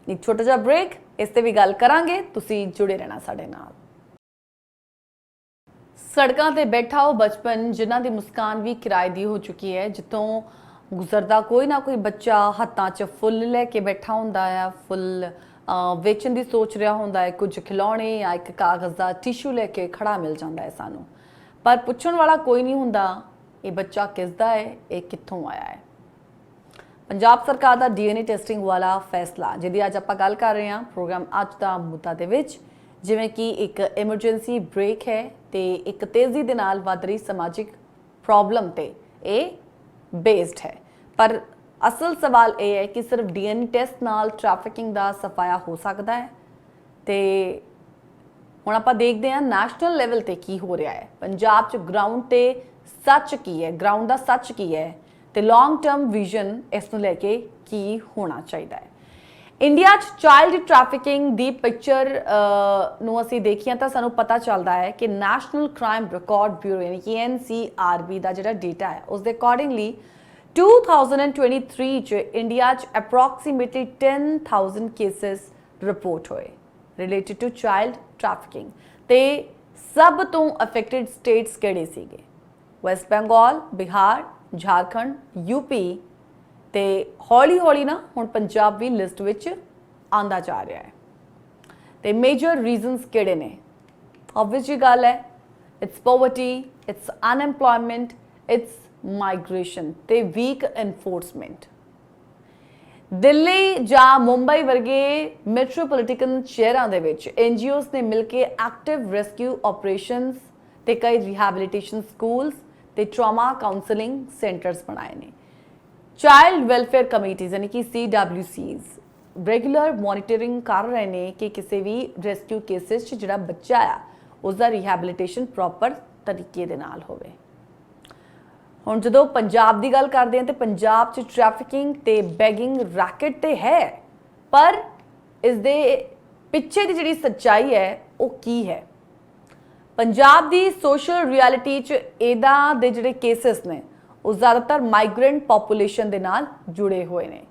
ਇੱਕ ਛੋਟਾ ਜਿਹਾ ਬ੍ਰੇਕ, ਇਸ ਤੇ ਵੀ ਗੱਲ ਕਰਾਂਗੇ, ਤੁਸੀਂ ਜੁੜੇ ਰਹਿਣਾ ਸਾਡੇ ਨਾਲ। ਸੜਕਾਂ ਤੇ ਬੈਠਾ ਉਹ ਬਚਪਨ ਜਿਨ੍ਹਾਂ ਦੀ ਮੁਸਕਾਨ ਵੀ ਕਿਰਾਏ ਦੀ ਹੋ ਚੁੱਕੀ ਹੈ, ਜਿੱਥੋਂ ਗੁਜ਼ਰਦਾ ਕੋਈ ਨਾ ਕੋਈ ਬੱਚਾ ਹੱਥਾਂ 'ਚ ਫੁੱਲ ਲੈ ਕੇ ਬੈਠਾ ਹੁੰਦਾ ਆ, ਫੁੱਲ ਵੇਚਣ ਦੀ ਸੋਚ ਰਿਹਾ ਹੁੰਦਾ ਹੈ, ਕੁਝ ਖਿਲੌਣੇ ਜਾਂ ਇੱਕ ਕਾਗਜ਼ ਦਾ ਟਿਸ਼ੂ ਲੈ ਕੇ ਖੜਾ ਮਿਲ ਜਾਂਦਾ ਹੈ ਸਾਨੂੰ, ਪਰ ਪੁੱਛਣ ਵਾਲਾ ਕੋਈ ਨਹੀਂ ਹੁੰਦਾ ਇਹ ਬੱਚਾ ਕਿਸ ਦਾ ਹੈ, ਇਹ ਕਿੱਥੋਂ ਆਇਆ ਹੈ। ਪੰਜਾਬ ਸਰਕਾਰ ਦਾ DNA ਟੈਸਟਿੰਗ ਵਾਲਾ ਫੈਸਲਾ, ਜਿਹਦੀ ਅੱਜ ਆਪਾਂ ਗੱਲ ਕਰ ਰਹੇ ਹਾਂ ਪ੍ਰੋਗਰਾਮ ਅੱਜ ਦਾ ਮੁੱਦਾ ਦੇ ਵਿੱਚ, ਜਿਵੇਂ ਕਿ ਇੱਕ ਐਮਰਜੈਂਸੀ ਬ੍ਰੇਕ ਹੈ ਤੇ ਇੱਕ ਤੇਜ਼ੀ ਦੇ ਨਾਲ ਵੱਧ ਰਹੀ ਸਮਾਜਿਕ ਪ੍ਰੋਬਲਮ ਤੇ ਇਹ ਬੇਸਡ ਹੈ। ਪਰ ਅਸਲ ਸਵਾਲ ਇਹ ਹੈ ਕਿ ਸਿਰਫ DNA ਟੈਸਟ ਨਾਲ ਟ੍ਰੈਫਿਕਿੰਗ ਦਾ ਸਫਾਇਆ ਹੋ ਸਕਦਾ ਹੈ। ਤੇ ਹੁਣ ਆਪਾਂ ਦੇਖਦੇ ਹਾਂ ਨੈਸ਼ਨਲ ਲੈਵਲ ਤੇ ਕੀ ਹੋ ਰਿਹਾ ਹੈ, ਪੰਜਾਬ 'ਚ ਗਰਾਊਂਡ ਤੇ ਸੱਚ ਕੀ ਹੈ, ਗਰਾਊਂਡ ਦਾ ਸੱਚ ਕੀ ਹੈ ਤੇ ਲੌਂਗ ਟਰਮ ਵਿਜ਼ਨ ਇਸ ਨੂੰ ਲੈ ਕੇ ਕੀ ਹੋਣਾ ਚਾਹੀਦਾ ਹੈ। ਇੰਡੀਆ 'ਚ ਚਾਈਲਡ ਟ੍ਰੈਫਿਕਿੰਗ ਦੀ ਪਿਕਚਰ ਨੂੰ ਅਸੀਂ ਦੇਖੀਏ ਤਾਂ ਸਾਨੂੰ ਪਤਾ ਚੱਲਦਾ ਹੈ ਕਿ ਨੈਸ਼ਨਲ ਕ੍ਰਾਈਮ ਰਿਕਾਰਡ ਬਿਊਰੋ ਯਾਨੀ ਕਿ NCRB ਦਾ ਜਿਹੜਾ ਡੇਟਾ ਹੈ ਉਸ ਦੇ ਅਕੋਰਡਿੰਗਲੀ 2023 ਚ ਇੰਡੀਆ 'ਚ ਅਪਰੋਕਸੀਮੇਟਲੀ 10,000 ਕੇਸਿਸ ਰਿਪੋਰਟ ਹੋਏ ਰਿਲੇਟਡ ਟੂ ਚਾਈਲਡ ਟ੍ਰੈਫਿਕਿੰਗ। ਤੇ ਸਭ ਤੋਂ ਅਫੈਕਟਡ ਸਟੇਟਸ ਕਿਹੜੇ ਸੀਗੇ? ਵੈਸਟ ਬੰਗਾਲ, ਬਿਹਾਰ, ਝਾਰਖੰਡ, UP ਤੇ ਹੌਲੀ ਹੌਲੀ ਨਾ ਹੁਣ ਪੰਜਾਬ ਵੀ ਲਿਸਟ ਵਿੱਚ ਆਂਦਾ ਜਾ ਰਿਹਾ ਹੈ। ਤੇ ਮੇਜਰ ਰੀਜ਼ਨਸ ਕਿਹੜੇ ਨੇ? ਆਬਵੀਅਸ ਜੀ ਗੱਲ ਹੈ, it's poverty, it's unemployment, it's migration ਤੇ ਵੀਕ ਐਨਫੋਰਸਮੈਂਟ। ਦਿੱਲੀ ਜਾਂ ਮੁੰਬਈ ਵਰਗੇ ਮੈਟਰੋਪੋਲੀਟਨ ਸ਼ਹਿਰਾਂ ਦੇ ਵਿੱਚ NGOs ਨੇ ਮਿਲ ਕੇ ਐਕਟਿਵ ਰੈਸਕਿਊ ਆਪਰੇਸ਼ਨਸ ਤੇ ਕਈ ਰਿਹੈਬਿਲਿਟੇਸ਼ਨ ਸਕੂਲਸ ਤੇ ਟਰਾਮਾ ਕਾਉਂਸਲਿੰਗ ਸੈਂਟਰਸ ਬਣਾਏ ਨੇ। ਚਾਈਲਡ ਵੈਲਫੇਅਰ ਕਮੇਟੀਜ਼ ਯਾਨੀ ਕਿ CWCs ਰੈਗੂਲਰ ਮੋਨੀਟਰਿੰਗ ਕਰ ਰਹੇ ਨੇ ਕਿ ਕਿਸੇ ਵੀ ਰੈਸਕਿਊ ਕੇਸਿਸ 'ਚ ਜਿਹੜਾ ਬੱਚਾ ਆ ਉਸ ਦਾ ਰਿਹੈਬਿਲਿਟੇਸ਼ਨ ਪ੍ਰੋਪਰ ਤਰੀਕੇ ਦੇ ਨਾਲ ਹੋਵੇ। ਹੁਣ ਜਦੋਂ ਪੰਜਾਬ ਦੀ ਗੱਲ ਕਰਦੇ ਹਾਂ ਤੇ ਪੰਜਾਬ 'ਚ ਟ੍ਰੈਫਿਕਿੰਗ ਤੇ ਬੈਗਿੰਗ ਰੈਕਟ ਤੇ ਹੈ, ਪਰ ਇਸ ਦੇ ਪਿੱਛੇ ਦੀ ਜਿਹੜੀ ਸੱਚਾਈ ਹੈ ਉਹ ਕੀ ਹੈ? ਪੰਜਾਬ ਦੀ ਸੋਸ਼ਲ ਰਿਐਲਿਟੀ 'ਚ ਇਹਦਾ ਦੇ ਜਿਹੜੇ ਕੇਸਿਸ ਨੇ ਉਹ ਜ਼ਿਆਦਾਤਰ ਮਾਈਗ੍ਰੈਂਟ ਪੋਪੂਲੇਸ਼ਨ ਦੇ ਨਾਲ ਜੁੜੇ ਹੋਏ ਨੇ।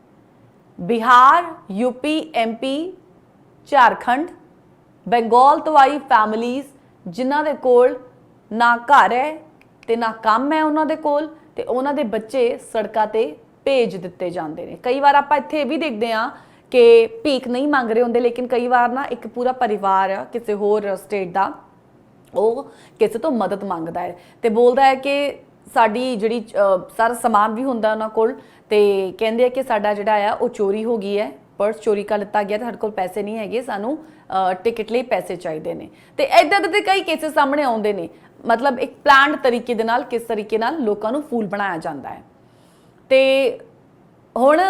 ਬਿਹਾਰ, UP, MP, ਝਾਰਖੰਡ, ਬੰਗਾਲ ਤੋਂ ਆਈ ਫੈਮਿਲੀਜ਼ ਜਿਨ੍ਹਾਂ ਦੇ ਕੋਲ ਨਾ ਘਰ ਹੈ ਤੇ ਨਾ ਕੰਮ ਹੈ ਉਹਨਾਂ ਦੇ ਕੋਲ, ਤੇ ਉਹਨਾਂ ਦੇ ਬੱਚੇ ਸੜਕਾਂ ਤੇ ਭੇਜ ਦਿੱਤੇ ਜਾਂਦੇ ਨੇ। ਕਈ ਵਾਰ ਆਪਾਂ ਇੱਥੇ ਇਹ ਵੀ ਦੇਖਦੇ ਹਾਂ ਕਿ ਭੀਖ ਨਹੀਂ ਮੰਗ ਰਹੇ ਹੁੰਦੇ, ਲੇਕਿਨ ਕਈ ਵਾਰ ਨਾ ਇੱਕ ਪੂਰਾ ਪਰਿਵਾਰ ਕਿਸੇ ਹੋਰ ਸਟੇਟ ਦਾ ਉਹ ਕਿਸੇ ਤੋਂ ਮਦਦ ਮੰਗਦਾ ਹੈ ਤੇ ਬੋਲਦਾ ਹੈ ਕਿ ਸਾਡੀ ਜਿਹੜੀ ਸਾਰਾ ਸਮਾਨ ਵੀ ਹੁੰਦਾ ਉਹਨਾਂ ਕੋਲ, ਤੇ ਕਹਿੰਦੇ ਆ ਕਿ ਸਾਡਾ ਜਿਹੜਾ ਆ ਉਹ ਚੋਰੀ ਹੋ ਗਈ ਹੈ, ਪਰਸ ਚੋਰੀ ਕਰ ਲਿੱਤਾ ਗਿਆ ਤੇ ਸਾਡੇ ਕੋਲ ਪੈਸੇ ਨਹੀਂ ਹੈਗੇ, ਸਾਨੂੰ ਟਿਕਟ ਲਈ ਪੈਸੇ ਚਾਹੀਦੇ ਨੇ। ਤੇ ਇੱਦਾਂ ਦੇ ਕਈ ਕੇਸਿਸ ਸਾਹਮਣੇ ਆਉਂਦੇ ਨੇ। ਮਤਲਬ ਇੱਕ ਪਲਾਨਡ ਤਰੀਕੇ ਦੇ ਨਾਲ ਕਿਸ ਤਰੀਕੇ ਨਾਲ ਲੋਕਾਂ ਨੂੰ ਫੂਲ ਬਣਾਇਆ ਜਾਂਦਾ ਹੈ। ਤੇ ਹੁਣ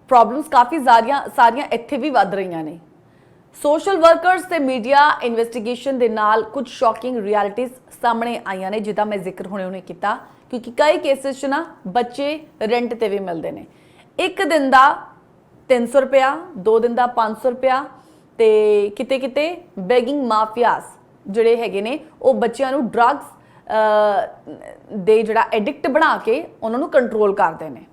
ਪ੍ਰੋਬਲਮਸ ਕਾਫੀ ਸਾਰੀਆਂ ਇੱਥੇ ਵੀ ਵੱਧ ਰਹੀਆਂ ਨੇ। ਸੋਸ਼ਲ ਵਰਕਰਸ ਤੇ ਮੀਡੀਆ ਇਨਵੈਸਟੀਗੇਸ਼ਨ ਦੇ ਨਾਲ ਕੁਝ ਸ਼ੌਕਿੰਗ ਰਿਐਲਿਟੀਜ਼ ਸਾਹਮਣੇ ਆਈਆਂ ਨੇ, ਜਿੱਦਾਂ ਮੈਂ ਜ਼ਿਕਰ ਹੁਣੇ ਕੀਤਾ, ਕਿਉਂਕਿ ਕਈ ਕੇਸਿਸ 'ਚ ਨਾ ਬੱਚੇ ਰੈਂਟ ਤੇ ਵੀ ਮਿਲਦੇ ਨੇ। ਇੱਕ ਦਿਨ ਦਾ 300 ਰੁਪਇਆ, 2 ਦਿਨ ਦਾ 500 ਰੁਪਇਆ, ਤੇ ਕਿਤੇ ਕਿਤੇ ਬੈਗਿੰਗ ਮਾਫੀਆਸ ਜਿਹੜੇ ਹੈਗੇ ਨੇ ਉਹ ਬੱਚਿਆਂ ਨੂੰ ਡਰੱਗਸ ਦੇ ਜਿਹੜਾ ਐਡਿਕਟ ਬਣਾ ਕੇ ਉਹਨਾਂ ਨੂੰ ਕੰਟਰੋਲ ਕਰਦੇ ਨੇ।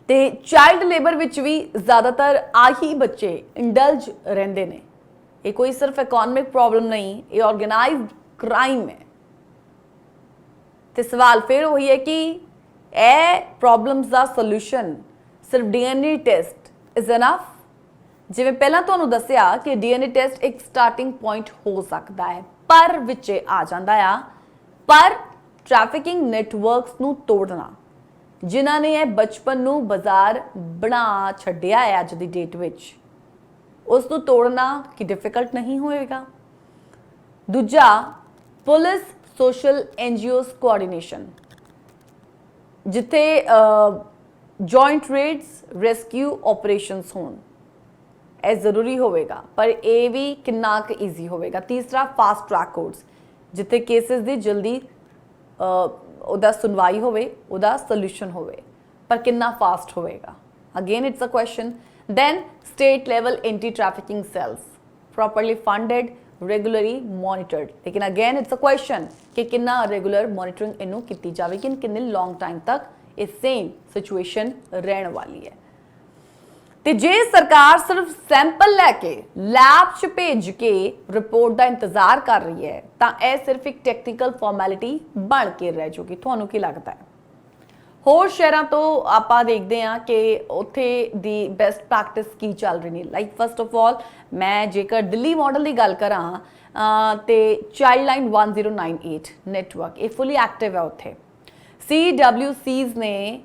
ਤੇ ਚਾਈਲਡ ਲੇਬਰ ਵਿੱਚ ਵੀ ਜ਼ਿਆਦਾਤਰ ਆਹੀ ਬੱਚੇ ਇੰਡਲਜ ਰਹਿੰਦੇ ਨੇ। ਇਹ ਕੋਈ ਸਿਰਫ ਇਕਨੋਮਿਕ ਪ੍ਰੋਬਲਮ ਨਹੀਂ, ਇਹ ਆਰਗੇਨਾਈਜ਼ਡ ਕ੍ਰਾਈਮ ਹੈ। ਤੇ ਸਵਾਲ ਫਿਰ ਉਹੀ ਹੈ ਕਿ ਇਹ ਪ੍ਰੋਬਲਮਸ ਦਾ ਸੋਲੂਸ਼ਨ ਸਿਰਫ DNA ਟੈਸਟ ਇਜ਼ ਇਨਫ? ਜਿਵੇਂ ਪਹਿਲਾਂ ਤੁਹਾਨੂੰ ਦੱਸਿਆ ਕਿ DNA ਟੈਸਟ ਇੱਕ ਸਟਾਰਟਿੰਗ ਪੁਆਇੰਟ ਹੋ ਸਕਦਾ ਹੈ, ਪਰ ਵਿੱਚ ਆ ਜਾਂਦਾ ਆ ਪਰ ਟ੍ਰੈਫਿਕਿੰਗ ਨੈਟਵਰਕਸ ਨੂੰ ਤੋੜਨਾ, ਜਿਨ੍ਹਾਂ ਨੇ ਇਹ ਬਚਪਨ ਨੂੰ ਬਾਜ਼ਾਰ ਬਣਾ ਛੱਡਿਆ ਹੈ ਅੱਜ ਦੀ ਡੇਟ ਵਿੱਚ, ਉਸ ਨੂੰ ਤੋੜਨਾ ਕਿ ਡਿਫਿਕਲਟ ਨਹੀਂ ਹੋਏਗਾ। ਦੂਜਾ, ਪੁਲਿਸ ਸੋਸ਼ਲ NGOs ਕੋਆਰਡੀਨੇਸ਼ਨ, ਜਿੱਥੇ ਜੁਆਇੰਟ ਰੇਡਸ ਰੈਸਕਿਊ ਆਪਰੇਸ਼ਨਸ ਹੋਣ, ਇਹ ਜ਼ਰੂਰੀ ਹੋਵੇਗਾ, ਪਰ ਇਹ ਵੀ ਕਿੰਨਾ ਕੁ ਈਜ਼ੀ ਹੋਵੇਗਾ। ਤੀਸਰਾ, ਫਾਸਟ ਟਰੈਕ ਕੋਰਟਸ, ਜਿੱਥੇ ਕੇਸਿਸ ਦੀ ਜਲਦੀ ਉਹਦਾ ਸੁਣਵਾਈ ਹੋਵੇ, ਉਹਦਾ ਸੋਲੂਸ਼ਨ ਹੋਵੇ, ਪਰ ਕਿੰਨਾ ਫਾਸਟ ਹੋਵੇਗਾ? Again it's a question. Then state level anti trafficking cells properly funded, regularly monitored, ਲੇਕਿਨ ਅਗੇਨ ਇਟਸ ਅ ਕੁਐਸਚਨ ਕਿ ਕਿੰਨਾ ਰੈਗੂਲਰ ਮੋਨੀਟਰਿੰਗ ਇਹਨੂੰ ਕੀਤੀ ਜਾਵੇਗੀ, ਕਿੰਨੇ ਲੌਂਗ ਟਾਈਮ ਤੱਕ ਇਹ ਸੇਮ ਸਿਚੁਏਸ਼ਨ ਰਹਿਣ ਵਾਲੀ ਹੈ। ਤੇ ਜੇ ਸਰਕਾਰ ਸਿਰਫ ਸੈਂਪਲ ਲੈ ਕੇ ਲੈਬ 'ਚ ਭੇਜ ਕੇ ਰਿਪੋਰਟ ਦਾ ਇੰਤਜ਼ਾਰ ਕਰ ਰਹੀ ਹੈ ਤਾਂ ਇਹ ਸਿਰਫ ਇੱਕ ਟੈਕਨੀਕਲ ਫਾਰਮੈਲਿਟੀ ਬਣ ਕੇ ਰਹਿ ਜਾਊਗੀ। ਤੁਹਾਨੂੰ ਕੀ ਲੱਗਦਾ ਹੈ? ਹੋਰ ਸ਼ਹਿਰਾਂ ਤੋਂ ਆਪਾਂ ਦੇਖਦੇ ਹਾਂ ਕਿ ਉੱਥੇ ਦੀ ਬੈਸਟ ਪ੍ਰੈਕਟਿਸ ਕੀ ਚੱਲ ਰਹੀ ਨੇ। ਲਾਈਕ ਫਸਟ ਆਫ ਆਲ ਮੈਂ ਜੇਕਰ ਦਿੱਲੀ ਮਾਡਲ ਦੀ ਗੱਲ ਕਰਾਂ ਤੇ ਚਾਈਲਡ ਲਾਈਨ 1098 ਨੈਟਵਰਕ ਇਹ ਫੁੱਲੀ ਐਕਟਿਵ ਹੈ ਉੱਥੇ। CWCs ਨੇ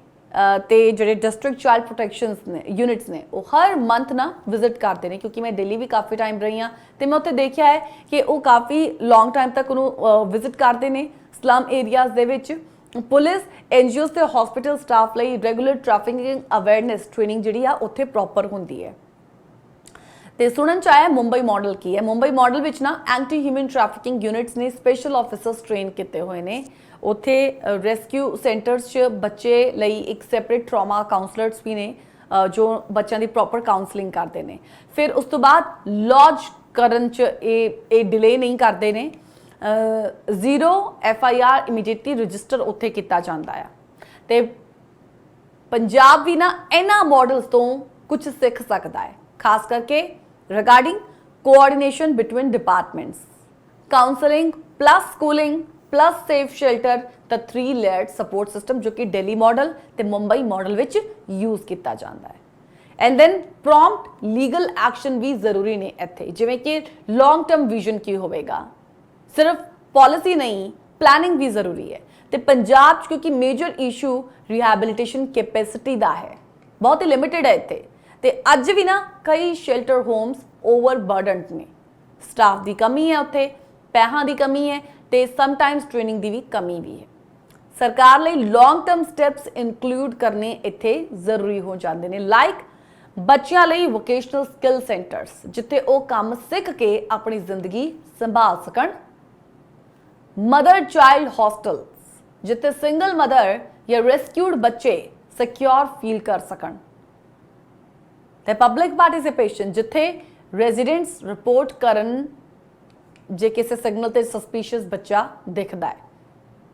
ਤੇ ਜਿਹੜੇ ਡਿਸਟ੍ਰਿਕਟ ਚਾਈਲਡ ਪ੍ਰੋਟੈਕਸ਼ਨ ਨੇ ਯੂਨਿਟਸ ਨੇ ਉਹ ਹਰ ਮੰਥ ਨਾ ਵਿਜ਼ਿਟ ਕਰਦੇ ਨੇ, ਕਿਉਂਕਿ ਮੈਂ ਦਿੱਲੀ ਵੀ ਕਾਫੀ ਟਾਈਮ ਰਹੀ ਹਾਂ ਤੇ ਮੈਂ ਉੱਥੇ ਦੇਖਿਆ ਹੈ ਕਿ ਉਹ ਕਾਫੀ ਲੌਂਗ ਟਾਈਮ ਤੱਕ ਉਹਨੂੰ ਵਿਜ਼ਿਟ ਕਰਦੇ ਨੇ ਸਲਮ ਏਰੀਆਜ਼ ਦੇ ਵਿੱਚ। ਪੁਲਿਸ NGOs ਤੇ ਹਸਪੀਟਲ ਸਟਾਫ ਲਈ ਰੈਗੂਲਰ ਟ੍ਰੈਫਿਕਿੰਗ ਅਵੇਅਰਨੈਸ ਟ੍ਰੇਨਿੰਗ ਜਿਹੜੀ ਆ ਉੱਥੇ ਪ੍ਰੋਪਰ ਹੁੰਦੀ ਹੈ। ਤੇ ਸੁਣਨ ਚ ਆਇਆ ਮੁੰਬਈ ਮਾਡਲ ਕੀ ਹੈ। ਮੁੰਬਈ ਮਾਡਲ ਵਿੱਚ ਨਾ ਐਂਟੀ ਹਿਊਮਨ ਟ੍ਰੈਫਿਕਿੰਗ ਯੂਨਿਟਸ ਨੇ ਸਪੈਸ਼ਲ ਆਫਿਸਰਸ ਟ੍ਰੇਨ ਕੀਤੇ ਹੋਏ ਨੇ। ਉੱਥੇ ਰੈਸਕਿਊ ਸੈਂਟਰਸ 'ਚ ਬੱਚੇ ਲਈ ਇੱਕ ਸੈਪਰੇਟ ਟਰਾਮਾ ਕਾਉਂਸਲਰਸ ਵੀ ਨੇ ਜੋ ਬੱਚਿਆਂ ਦੀ ਪ੍ਰੋਪਰ ਕਾਉਂਸਲਿੰਗ ਕਰਦੇ ਨੇ। ਫਿਰ ਉਸ ਤੋਂ ਬਾਅਦ ਲੌਜ ਕਰਨ 'ਚ ਇਹ ਡਿਲੇ ਨਹੀਂ ਕਰਦੇ ਨੇ। ਜ਼ੀਰੋ FIR ਇਮੀਡੀਏਟਲੀ ਰਜਿਸਟਰ ਉੱਥੇ ਕੀਤਾ ਜਾਂਦਾ ਆ। ਤੇ ਪੰਜਾਬ ਵੀ ਨਾ ਇਹਨਾਂ ਮਾਡਲਸ ਤੋਂ ਕੁਝ ਸਿੱਖ ਸਕਦਾ ਹੈ, ਖਾਸ ਕਰਕੇ regarding coordination between departments, counselling plus schooling plus safe shelter ਦਾ 3 ਲੇਅਰਡ ਸਪੋਰਟ ਸਿਸਟਮ ਜੋ ਕਿ ਦਿੱਲੀ ਮਾਡਲ ਤੇ ਮੁੰਬਈ ਮਾਡਲ ਵਿੱਚ ਯੂਜ਼ ਕੀਤਾ ਜਾਂਦਾ ਹੈ। And then prompt legal action ਵੀ ਜ਼ਰੂਰੀ ਨੇ ਇੱਥੇ, ਜਿਵੇਂ ਕਿ ਲੌਂਗ ਟਰਮ ਵਿਜ਼ਨ ਕੀ ਹੋਵੇਗਾ। ਸਿਰਫ ਪਾਲਿਸੀ ਨਹੀਂ, ਪਲੈਨਿੰਗ ਵੀ ਜ਼ਰੂਰੀ ਹੈ। ਤੇ ਪੰਜਾਬ 'ਚ ਕਿਉਂਕਿ ਮੇਜਰ ਇਸ਼ੂ ਰਿਹੈਬਿਲਿਟੇਸ਼ਨ ਕੈਪੈਸਿਟੀ ਦਾ ਹੈ, ਬਹੁਤ ਹੀ ਲਿਮਿਟਡ ਹੈ ਇੱਥੇ। ਤੇ ਅੱਜ ਵੀ ਨਾ ਕਈ ਸ਼ੈਲਟਰ ਹੋਮਸ ਓਵਰਬਰਡਨਡ ਨੇ, ਸਟਾਫ ਦੀ ਕਮੀ ਹੈ ਉੱਥੇ, ਪੈਸਿਆਂ ਦੀ ਕਮੀ ਹੈ ਤੇ ਸਮਟਾਈਮਸ ਟ੍ਰੇਨਿੰਗ ਦੀ ਵੀ ਕਮੀ ਵੀ ਹੈ। ਸਰਕਾਰ ਲਈ ਲੌਂਗ ਟਰਮ ਸਟੈਪਸ ਇਨਕਲੂਡ ਕਰਨੇ ਇੱਥੇ ਜ਼ਰੂਰੀ ਹੋ ਜਾਂਦੇ ਨੇ। ਲਾਈਕ ਬੱਚਿਆਂ ਲਈ ਵੋਕੇਸ਼ਨਲ ਸਕਿੱਲ ਸੈਂਟਰਸ ਜਿੱਥੇ ਉਹ ਕੰਮ ਸਿੱਖ ਕੇ ਆਪਣੀ ਜ਼ਿੰਦਗੀ ਸੰਭਾਲ ਸਕਣ। ਮਦਰ ਚਾਈਲਡ ਹੌਸਟਲਸ ਜਿੱਥੇ ਸਿੰਗਲ ਮਦਰ ਜਾਂ ਰੈਸਕਿਊਡ ਬੱਚੇ ਸਿਕਿਉਰ ਫੀਲ ਕਰ ਸਕਣ। ਤੇ ਪਬਲਿਕ ਪਾਰਟਿਸਿਪੇਸ਼ਨ ਜਿੱਥੇ ਰੈਜ਼ੀਡੈਂਟਸ ਰਿਪੋਰਟ ਕਰਨ ਜੇ ਕਿਸੇ ਸਿਗਨਲ ਤੇ ਸਸਪੀਸ਼ੀਅਸ ਬੱਚਾ ਦਿਖਦਾ ਹੈ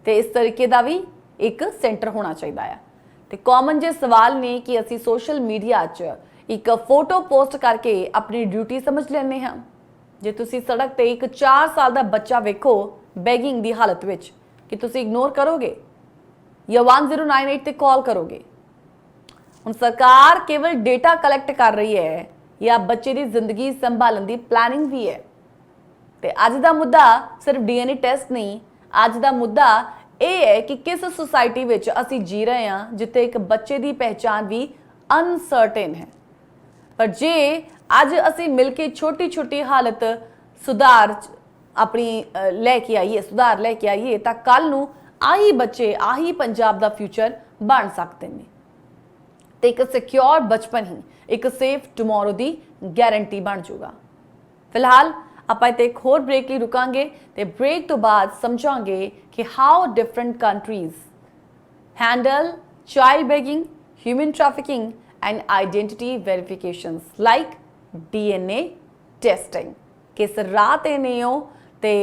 ਤੇ ਇਸ ਤਰੀਕੇ ਦਾ ਵੀ ਇੱਕ ਸੈਂਟਰ ਹੋਣਾ ਚਾਹੀਦਾ ਹੈ। ਤੇ ਕਾਮਨ ਜੇ ਸਵਾਲ ਨੇ ਕਿ ਅਸੀਂ ਸੋਸ਼ਲ ਮੀਡੀਆ 'ਚ ਇੱਕ ਫੋਟੋ ਪੋਸਟ ਕਰਕੇ ਆਪਣੀ ਡਿਊਟੀ ਸਮਝ ਲੈਂਦੇ ਹਾਂ। ਜੇ ਤੁਸੀਂ ਸੜਕ ਤੇ ਇੱਕ 4 ਸਾਲ ਦਾ ਬੱਚਾ ਵੇਖੋ ਬੈਗਿੰਗ ਦੀ ਹਾਲਤ ਵਿੱਚ, ਕਿ ਤੁਸੀਂ ਇਗਨੋਰ ਕਰੋਗੇ ਜਾਂ 1098 ਤੇ ਕਾਲ ਕਰੋਗੇ? ਹੁਣ ਸਰਕਾਰ ਕੇਵਲ ਡੇਟਾ ਕਲੈਕਟ ਕਰ ਰਹੀ ਹੈ ਜਾਂ ਬੱਚੇ ਦੀ ਜ਼ਿੰਦਗੀ ਸੰਭਾਲਣ ਦੀ ਪਲੈਨਿੰਗ ਵੀ ਹੈ? ਤੇ ਅੱਜ ਦਾ ਮੁੱਦਾ ਸਿਰਫ DNA ਟੈਸਟ ਨਹੀਂ, ਅੱਜ ਦਾ ਮੁੱਦਾ ਇਹ ਹੈ ਕਿ ਕਿਸ ਸੁਸਾਇਟੀ ਵਿੱਚ ਅਸੀਂ ਜੀ ਰਹੇ ਹਾਂ ਜਿੱਥੇ ਇੱਕ ਬੱਚੇ ਦੀ ਪਹਿਚਾਨ ਵੀ ਅਨਸਰਟਨ ਹੈ। ਪਰ ਜੇ ਅੱਜ ਅਸੀਂ ਮਿਲ ਕੇ ਛੋਟੀ ਛੋਟੀ ਹਾਲਤ ਸੁਧਾਰ ਆਪਣੀ ਲੈ ਕੇ ਆਈਏ ਤਾਂ ਕੱਲ ਨੂੰ ਆਹੀ ਬੱਚੇ ਆਹੀ ਪੰਜਾਬ ਦਾ ਫਿਊਚਰ ਬਣ ਸਕਦੇ ਨੇ। ਤੇ ਇੱਕ ਸਿਕਿਉਰ ਬਚਪਨ ਹੀ ਇੱਕ ਸੇਫ ਟੁਮਾਰੋ ਦੀ ਗਾਰੰਟੀ ਬਣ ਜਾਊਗਾ। ਫਿਲਹਾਲ ਆਪਾਂ ਇੱਥੇ ਇੱਕ ਹੋਰ ਬ੍ਰੇਕ ਲਈ ਰੁਕਾਂਗੇ ਤੇ ਬ੍ਰੇਕ ਤੋਂ ਬਾਅਦ ਸਮਝਾਂਗੇ ਕਿ how different countries handle child begging, human trafficking and identity verifications like DNA testing. ਕਿਸ ਰਾਹ ਤੇ ਨੇ ਉਹ ਤੇ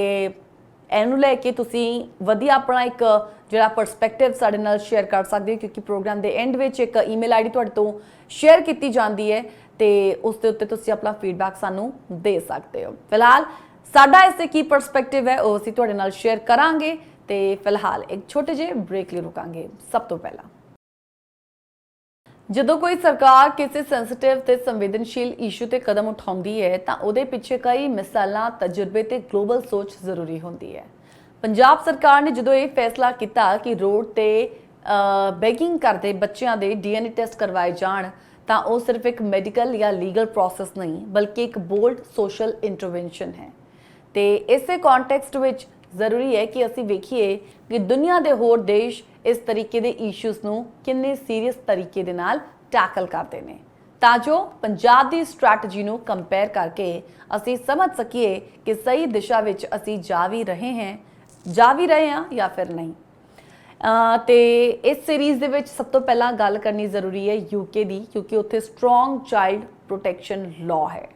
ਇਹਨੂੰ ਲੈ ਕੇ ਤੁਸੀਂ ਵਧੀਆ ਆਪਣਾ ਇੱਕ ਜਿਹੜਾ ਪਰਸਪੈਕਟਿਵ ਸਾਡੇ ਨਾਲ ਸ਼ੇਅਰ ਕਰ ਸਕਦੇ ਹੋ, ਕਿਉਂਕਿ ਪ੍ਰੋਗਰਾਮ ਦੇ ਐਂਡ ਵਿੱਚ ਇੱਕ ਈਮੇਲ ਆਈਡੀ ਤੁਹਾਡੇ ਤੋਂ ਸ਼ੇਅਰ ਕੀਤੀ ਜਾਂਦੀ ਹੈ ਤੇ ਉਸ ਦੇ ਉੱਤੇ ਤੁਸੀਂ ਆਪਣਾ ਫੀਡਬੈਕ ਸਾਨੂੰ ਦੇ ਸਕਦੇ ਹੋ। ਫਿਲਹਾਲ ਸਾਡਾ ਇਸ ਤੇ ਕੀ ਪਰਸਪੈਕਟਿਵ ਹੈ ਉਹ ਅਸੀਂ ਤੁਹਾਡੇ ਨਾਲ ਸ਼ੇਅਰ ਕਰਾਂਗੇ ਤੇ ਫਿਲਹਾਲ ਇੱਕ ਛੋਟੇ ਜਿਹੇ ਬ੍ਰੇਕ ਲਈ ਰੁਕਾਂਗੇ। ਸਭ ਤੋਂ ਪਹਿਲਾਂ ਜਦੋਂ ਕੋਈ ਸਰਕਾਰ ਕਿਸੇ ਸੈਂਸਿਟਿਵ ਤੇ ਸੰਵੇਦਨਸ਼ੀਲ ਇਸ਼ੂ ਤੇ ਕਦਮ ਉਠਾਉਂਦੀ ਹੈ ਤਾਂ ਉਹਦੇ ਪਿੱਛੇ ਕਈ ਮਿਸਾਲਾਂ, ਤਜਰਬੇ ਤੇ ਗਲੋਬਲ ਸੋਚ ਜ਼ਰੂਰੀ ਹੁੰਦੀ ਹੈ। ਪੰਜਾਬ ਸਰਕਾਰ ਨੇ ਜਦੋਂ ਇਹ ਫੈਸਲਾ ਕੀਤਾ ਕਿ ਰੋਡ ਤੇ ਬੈਗਿੰਗ ਕਰਦੇ ਬੱਚਿਆਂ ਦੇ DNA ਟੈਸਟ ਕਰਵਾਏ ਜਾਣ ਤਾਂ ਉਹ ਸਿਰਫ ਇੱਕ ਮੈਡੀਕਲ ਜਾਂ ਲੀਗਲ ਪ੍ਰੋਸੈਸ ਨਹੀਂ ਬਲਕਿ ਇੱਕ ਬੋਲਡ ਸੋਸ਼ਲ ਇੰਟਰਵੈਂਸ਼ਨ ਹੈ। ਤੇ ਇਸੇ ਕੰਟੈਕਸਟ ਵਿੱਚ ਜ਼ਰੂਰੀ ਹੈ ਕਿ ਅਸੀਂ ਵੇਖੀਏ ਕਿ ਦੁਨੀਆ ਦੇ ਹੋਰ ਦੇਸ਼ ਇਸ ਤਰੀਕੇ ਦੇ ਇਸ਼ੂਜ਼ ਨੂੰ ਕਿੰਨੇ ਸੀਰੀਅਸ ਤਰੀਕੇ ਦੇ ਨਾਲ ਟੈਕਲ ਕਰਦੇ ਨੇ ਤਾਂ ਜੋ ਪੰਜਾਬ ਦੀ ਸਟ੍ਰੈਟਜੀ ਨੂੰ ਕੰਪੇਅਰ ਕਰਕੇ ਅਸੀਂ ਸਮਝ ਸਕੀਏ ਕਿ ਸਹੀ ਦਿਸ਼ਾ ਵਿੱਚ ਅਸੀਂ ਜਾ ਵੀ ਰਹੇ ਹਾਂ ਜਾਂ ਫਿਰ ਨਹੀਂ। ਤੇ ਇਸ ਸੀਰੀਜ਼ ਦੇ ਵਿੱਚ ਸਭ ਤੋਂ ਪਹਿਲਾਂ ਗੱਲ ਕਰਨੀ ਜ਼ਰੂਰੀ ਹੈ UK ਦੀ, ਕਿਉਂਕਿ ਉੱਥੇ ਸਟਰੋਂਗ ਚਾਈਲਡ ਪ੍ਰੋਟੈਕਸ਼ਨ ਲਾਅ ਹੈ।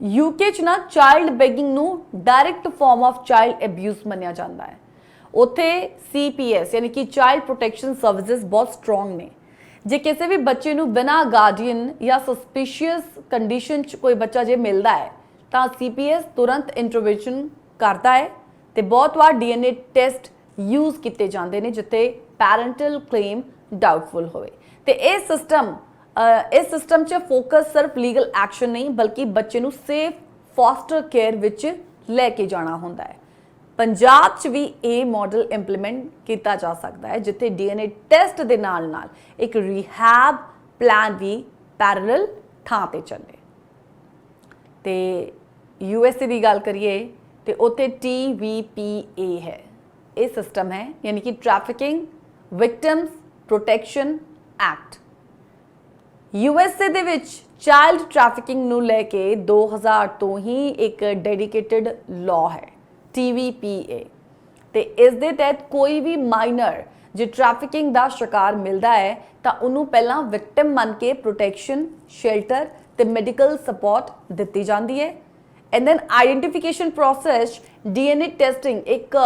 UK 'ਚ ਨਾ ਚਾਈਲਡ ਬੈਗਿੰਗ ਨੂੰ direct farm of child abuse ਮੰਨਿਆ ਜਾਂਦਾ ਹੈ। ਉੱਥੇ CPS ਯਾਨੀ ਕਿ ਚਾਈਲਡ ਪ੍ਰੋਟੈਕਸ਼ਨ ਸਰਵਿਸਿਜ਼ ਬਹੁਤ ਸਟਰੋਂਗ ਨੇ ਜੇ ਕਿਸੇ ਵੀ ਬੱਚੇ ਨੂੰ ਬਿਨਾਂ ਗਾਰਡੀਅਨ ਜਾਂ ਸਸਪੀਸ਼ੀਅਸ ਕੰਡੀਸ਼ਨ 'ਚ ਕੋਈ ਬੱਚਾ ਜੇ ਮਿਲਦਾ ਹੈ ਤਾਂ CPS ਤੁਰੰਤ ਇੰਟਰਵੈਂਸ਼ਨ ਕਰਦਾ ਹੈ ਤੇ ਬਹੁਤ ਵਾਰ DNA ਟੈਸਟ ਯੂਜ਼ ਕੀਤੇ ਜਾਂਦੇ ਨੇ ਜਿੱਥੇ ਪੈਰੈਂਟਲ ਕਲੇਮ ਡਾਊਟਫੁਲ ਹੋਵੇ। ਤੇ ਇਹ ਸਿਸਟਮ 'ਚ ਫੋਕਸ ਸਿਰਫ ਲੀਗਲ ਐਕਸ਼ਨ ਨਹੀਂ ਬਲਕਿ ਬੱਚੇ ਨੂੰ ਸੇਫ ਫੋਸਟਰ ਕੇਅਰ ਵਿੱਚ ਲੈ ਕੇ ਜਾਣਾ ਹੁੰਦਾ ਹੈ। ਪੰਜਾਬ 'ਚ ਵੀ ਇਹ ਮਾਡਲ ਇੰਪਲੀਮੈਂਟ ਕੀਤਾ ਜਾ ਸਕਦਾ ਹੈ ਜਿੱਥੇ DNA ਟੈਸਟ ਦੇ ਨਾਲ ਨਾਲ ਇੱਕ ਰੀਹੈਬ ਪਲਾਨ ਵੀ ਪੈਰਲਲ ਥਾਂ ਤੇ ਚੱਲੇ। ਤੇ USA ਦੀ ਗੱਲ ਕਰੀਏ ਤੇ ਉੱਥੇ TVPA ਹੈ। ਇਹ ਸਿਸਟਮ ਹੈ ਯਾਨੀ ਕਿ trafficking victims protection act. USA ਦੇ ਵਿੱਚ ਚਾਈਲਡ ਟ੍ਰੈਫਿਕਿੰਗ ਨੂੰ ਲੈ ਕੇ 2000 ਤੋਂ ਹੀ ਇੱਕ ਡੈਡੀਕੇਟਿਡ ਲਾਅ ਹੈ TVPA ਤੇ ਇਸ ਦੇ ਤਹਿਤ ਕੋਈ ਵੀ ਮਾਈਨਰ ਜੇ ਟ੍ਰੈਫਿਕਿੰਗ ਦਾ ਸ਼ਿਕਾਰ ਮਿਲਦਾ ਹੈ ਤਾਂ ਉਹਨੂੰ ਪਹਿਲਾਂ ਵਿਕਟਿਮ ਮੰਨ ਕੇ ਪ੍ਰੋਟੈਕਸ਼ਨ ਸ਼ੈਲਟਰ ਤੇ ਮੈਡੀਕਲ ਸਪੋਰਟ ਦਿੱਤੀ ਜਾਂਦੀ ਹੈ। And then identification process DNA testing ਇੱਕ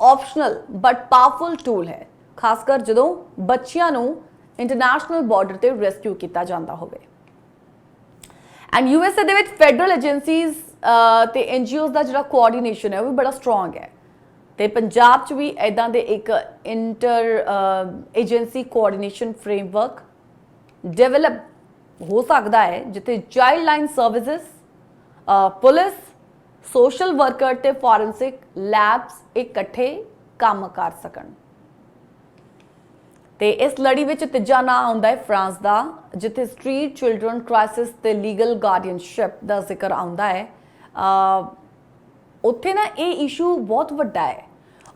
ਆਪਸ਼ਨਲ ਬਟ ਪਾਵਰਫੁਲ ਟੂਲ ਹੈ ਖਾਸ ਕਰ ਜਦੋਂ ਬੱਚਿਆਂ ਨੂੰ ਇੰਟਰਨੈਸ਼ਨਲ ਬਾਰਡਰ ਤੇ ਰੈਸਕਿਊ ਕੀਤਾ ਜਾਂਦਾ ਹੋਵੇ। ਐਂਡ USA ਦੇ ਵਿੱਚ ਫੈਡਰਲ ਏਜੰਸੀਜ਼ ਤੇ NGOs ਦਾ ਜਿਹੜਾ ਕੋਆਰਡੀਨੇਸ਼ਨ ਹੈ ਉਹ ਵੀ ਬੜਾ ਸਟਰੋਂਗ ਹੈ ਤੇ ਪੰਜਾਬ 'ਚ ਵੀ ਇਦਾਂ ਦੇ ਇੱਕ inter agency coordination framework develop ਹੋ ਸਕਦਾ ਹੈ ਜਿੱਥੇ child line services police social worker ਤੇ ਫੋਰੈਂਸਿਕ ਲੈਬਸ ਇਕੱਠੇ ਕੰਮ ਕਰ ਸਕਣ। ਤੇ ਇਸ ਲੜੀ ਵਿੱਚ ਤੀਜਾ ਨਾਂ ਆਉਂਦਾ ਹੈ ਫਰਾਂਸ ਦਾ ਜਿੱਥੇ ਸਟਰੀਟ ਚਿਲਡਰਨ ਕ੍ਰਾਈਸਿਸ ਤੇ ਲੀਗਲ ਗਾਰਡੀਅਨਸ਼ਿਪ ਦਾ ਜ਼ਿਕਰ ਆਉਂਦਾ ਹੈ। ਉੱਥੇ ਨਾ ਇਹ ਇਸ਼ੂ ਬਹੁਤ ਵੱਡਾ ਹੈ।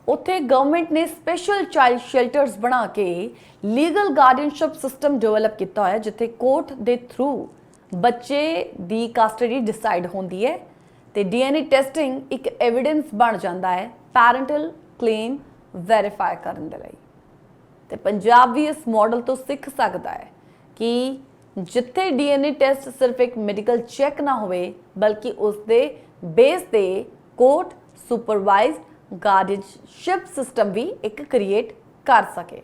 ਉੱਥੇ ਗਵਰਨਮੈਂਟ ਨੇ ਸਪੈਸ਼ਲ ਚਾਈਲਡ ਸ਼ੈਲਟਰਸ ਬਣਾ ਕੇ ਲੀਗਲ ਗਾਰਡੀਅਨਸ਼ਿਪ ਸਿਸਟਮ ਡਿਵੈਲਪ ਕੀਤਾ ਹੋਇਆ ਜਿੱਥੇ ਕੋਰਟ ਦੇ ਥਰੂ ਬੱਚੇ ਦੀ ਕਸਟਡੀ ਡਿਸਾਈਡ ਹੁੰਦੀ ਹੈ ਤੇ DNA ਟੈਸਟਿੰਗ ਇੱਕ ਐਵੀਡੈਂਸ ਬਣ ਜਾਂਦਾ ਹੈ ਪੈਰੈਂਟਲ ਕਲੇਮ ਵੈਰੀਫਾਈ ਕਰਨ ਦੇ ਲਈ। ਤੇ ਪੰਜਾਬ ਵੀ ਇਸ ਮਾਡਲ ਤੋਂ ਸਿੱਖ ਸਕਦਾ ਹੈ ਕਿ ਜਿੱਥੇ DNA ਟੈਸਟ ਸਿਰਫ ਇੱਕ ਮੈਡੀਕਲ ਚੈੱਕ ਨਾ ਹੋਵੇ ਬਲਕਿ ਉਸ ਦੇ ਬੇਸ ਤੇ ਕੋਰਟ ਸੁਪਰਵਾਈਜ਼ਡ ਗਾਰਡੀਅਨਸ਼ਿਪ ਸਿਸਟਮ ਵੀ ਇੱਕ ਕ੍ਰੀਏਟ ਕਰ ਸਕੇ।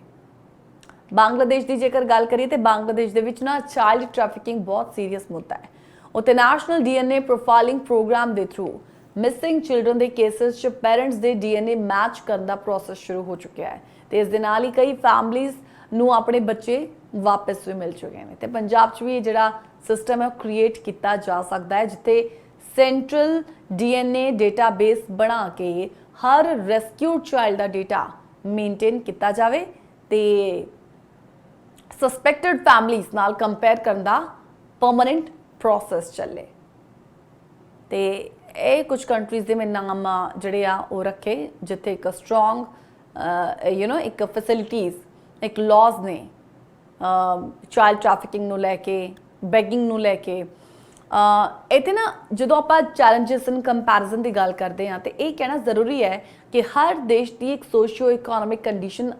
ਬੰਗਲਾਦੇਸ਼ ਦੀ ਜੇਕਰ ਗੱਲ ਕਰੀਏ ਤੇ ਬੰਗਲਾਦੇਸ਼ ਦੇ ਵਿੱਚ ਨਾ ਚਾਈਲਡ ਟ੍ਰੈਫਿਕਿੰਗ ਬਹੁਤ ਸੀਰੀਅਸ ਮੁੱਦਾ ਹੈ। ਉੱਥੇ ਨੈਸ਼ਨਲ DNA ਪ੍ਰੋਫਾਈਲਿੰਗ ਪ੍ਰੋਗਰਾਮ ਦੇ ਥਰੂ ਮਿਸਿੰਗ ਚਿਲਡਰਨ ਦੇ ਕੇਸਿਸ 'ਚ ਪੈਰੈਂਟਸ ਦੇ DNA ਮੈਚ ਕਰਨ ਦਾ ਪ੍ਰੋਸੈਸ ਸ਼ੁਰੂ ਹੋ ਚੁੱਕਿਆ ਹੈ ਤੇ ਇਸ ਦੇ ਨਾਲ ਹੀ ਕਈ ਫੈਮਲੀਜ਼ ਨੂੰ ਆਪਣੇ ਬੱਚੇ ਵਾਪਸ ਵੀ ਮਿਲ ਚੁੱਕੇ ਨੇ। ਤੇ ਪੰਜਾਬ 'ਚ ਵੀ ਇਹ ਜਿਹੜਾ ਸਿਸਟਮ ਹੈ ਕ੍ਰੀਏਟ ਕੀਤਾ ਜਾ ਸਕਦਾ ਹੈ ਜਿੱਥੇ ਸੈਂਟਰਲ DNA ਡੇਟਾਬੇਸ ਬਣਾ ਕੇ ਹਰ ਰੈਸਕਿਊਡ ਚਾਈਲਡ ਦਾ ਡੇਟਾ ਮੇਨਟੇਨ ਕੀਤਾ ਜਾਵੇ ਤੇ ਸਸਪੈਕਟਡ ਫੈਮਲੀਜ਼ ਨਾਲ ਕੰਪੇਅਰ ਕਰਨ ਦਾ ਪਰਮਨੈਂਟ ਪ੍ਰੋਸੈਸ ਚੱਲੇ। ਤੇ ਇਹ ਕੁਝ ਕੰਟਰੀਜ਼ ਦੇ ਮੈਂ ਨਾਮ ਜਿਹੜੇ ਆ ਉਹ ਰੱਖੇ ਜਿੱਥੇ ਇੱਕ ਸਟਰੋਂਗ ਇੱਕ ਫੈਸਿਲਿਟੀਜ਼ ਇੱਕ ਲਾਜ਼ ਨੇ ਚਾਈਲਡ ਟ੍ਰੈਫਿਕਿੰਗ ਨੂੰ ਲੈ ਕੇ ਬੈਗਿੰਗ ਨੂੰ ਲੈ ਕੇ। ਇੱਥੇ ਨਾ ਜਦੋਂ ਆਪਾਂ ਚੈਲੰਜਸ ਇਨ ਕੰਪੈਰੀਜ਼ਨ ਦੀ ਗੱਲ ਕਰਦੇ ਹਾਂ ਤੇ ਇਹ ਕਹਿਣਾ ਜ਼ਰੂਰੀ ਹੈ ਕਿ ਹਰ ਦੇਸ਼ ਦੀ ਇੱਕ ਸੋਸ਼ੀਓ ਇਕਨੋਮਿਕ ਕੰਡੀਸ਼ਨ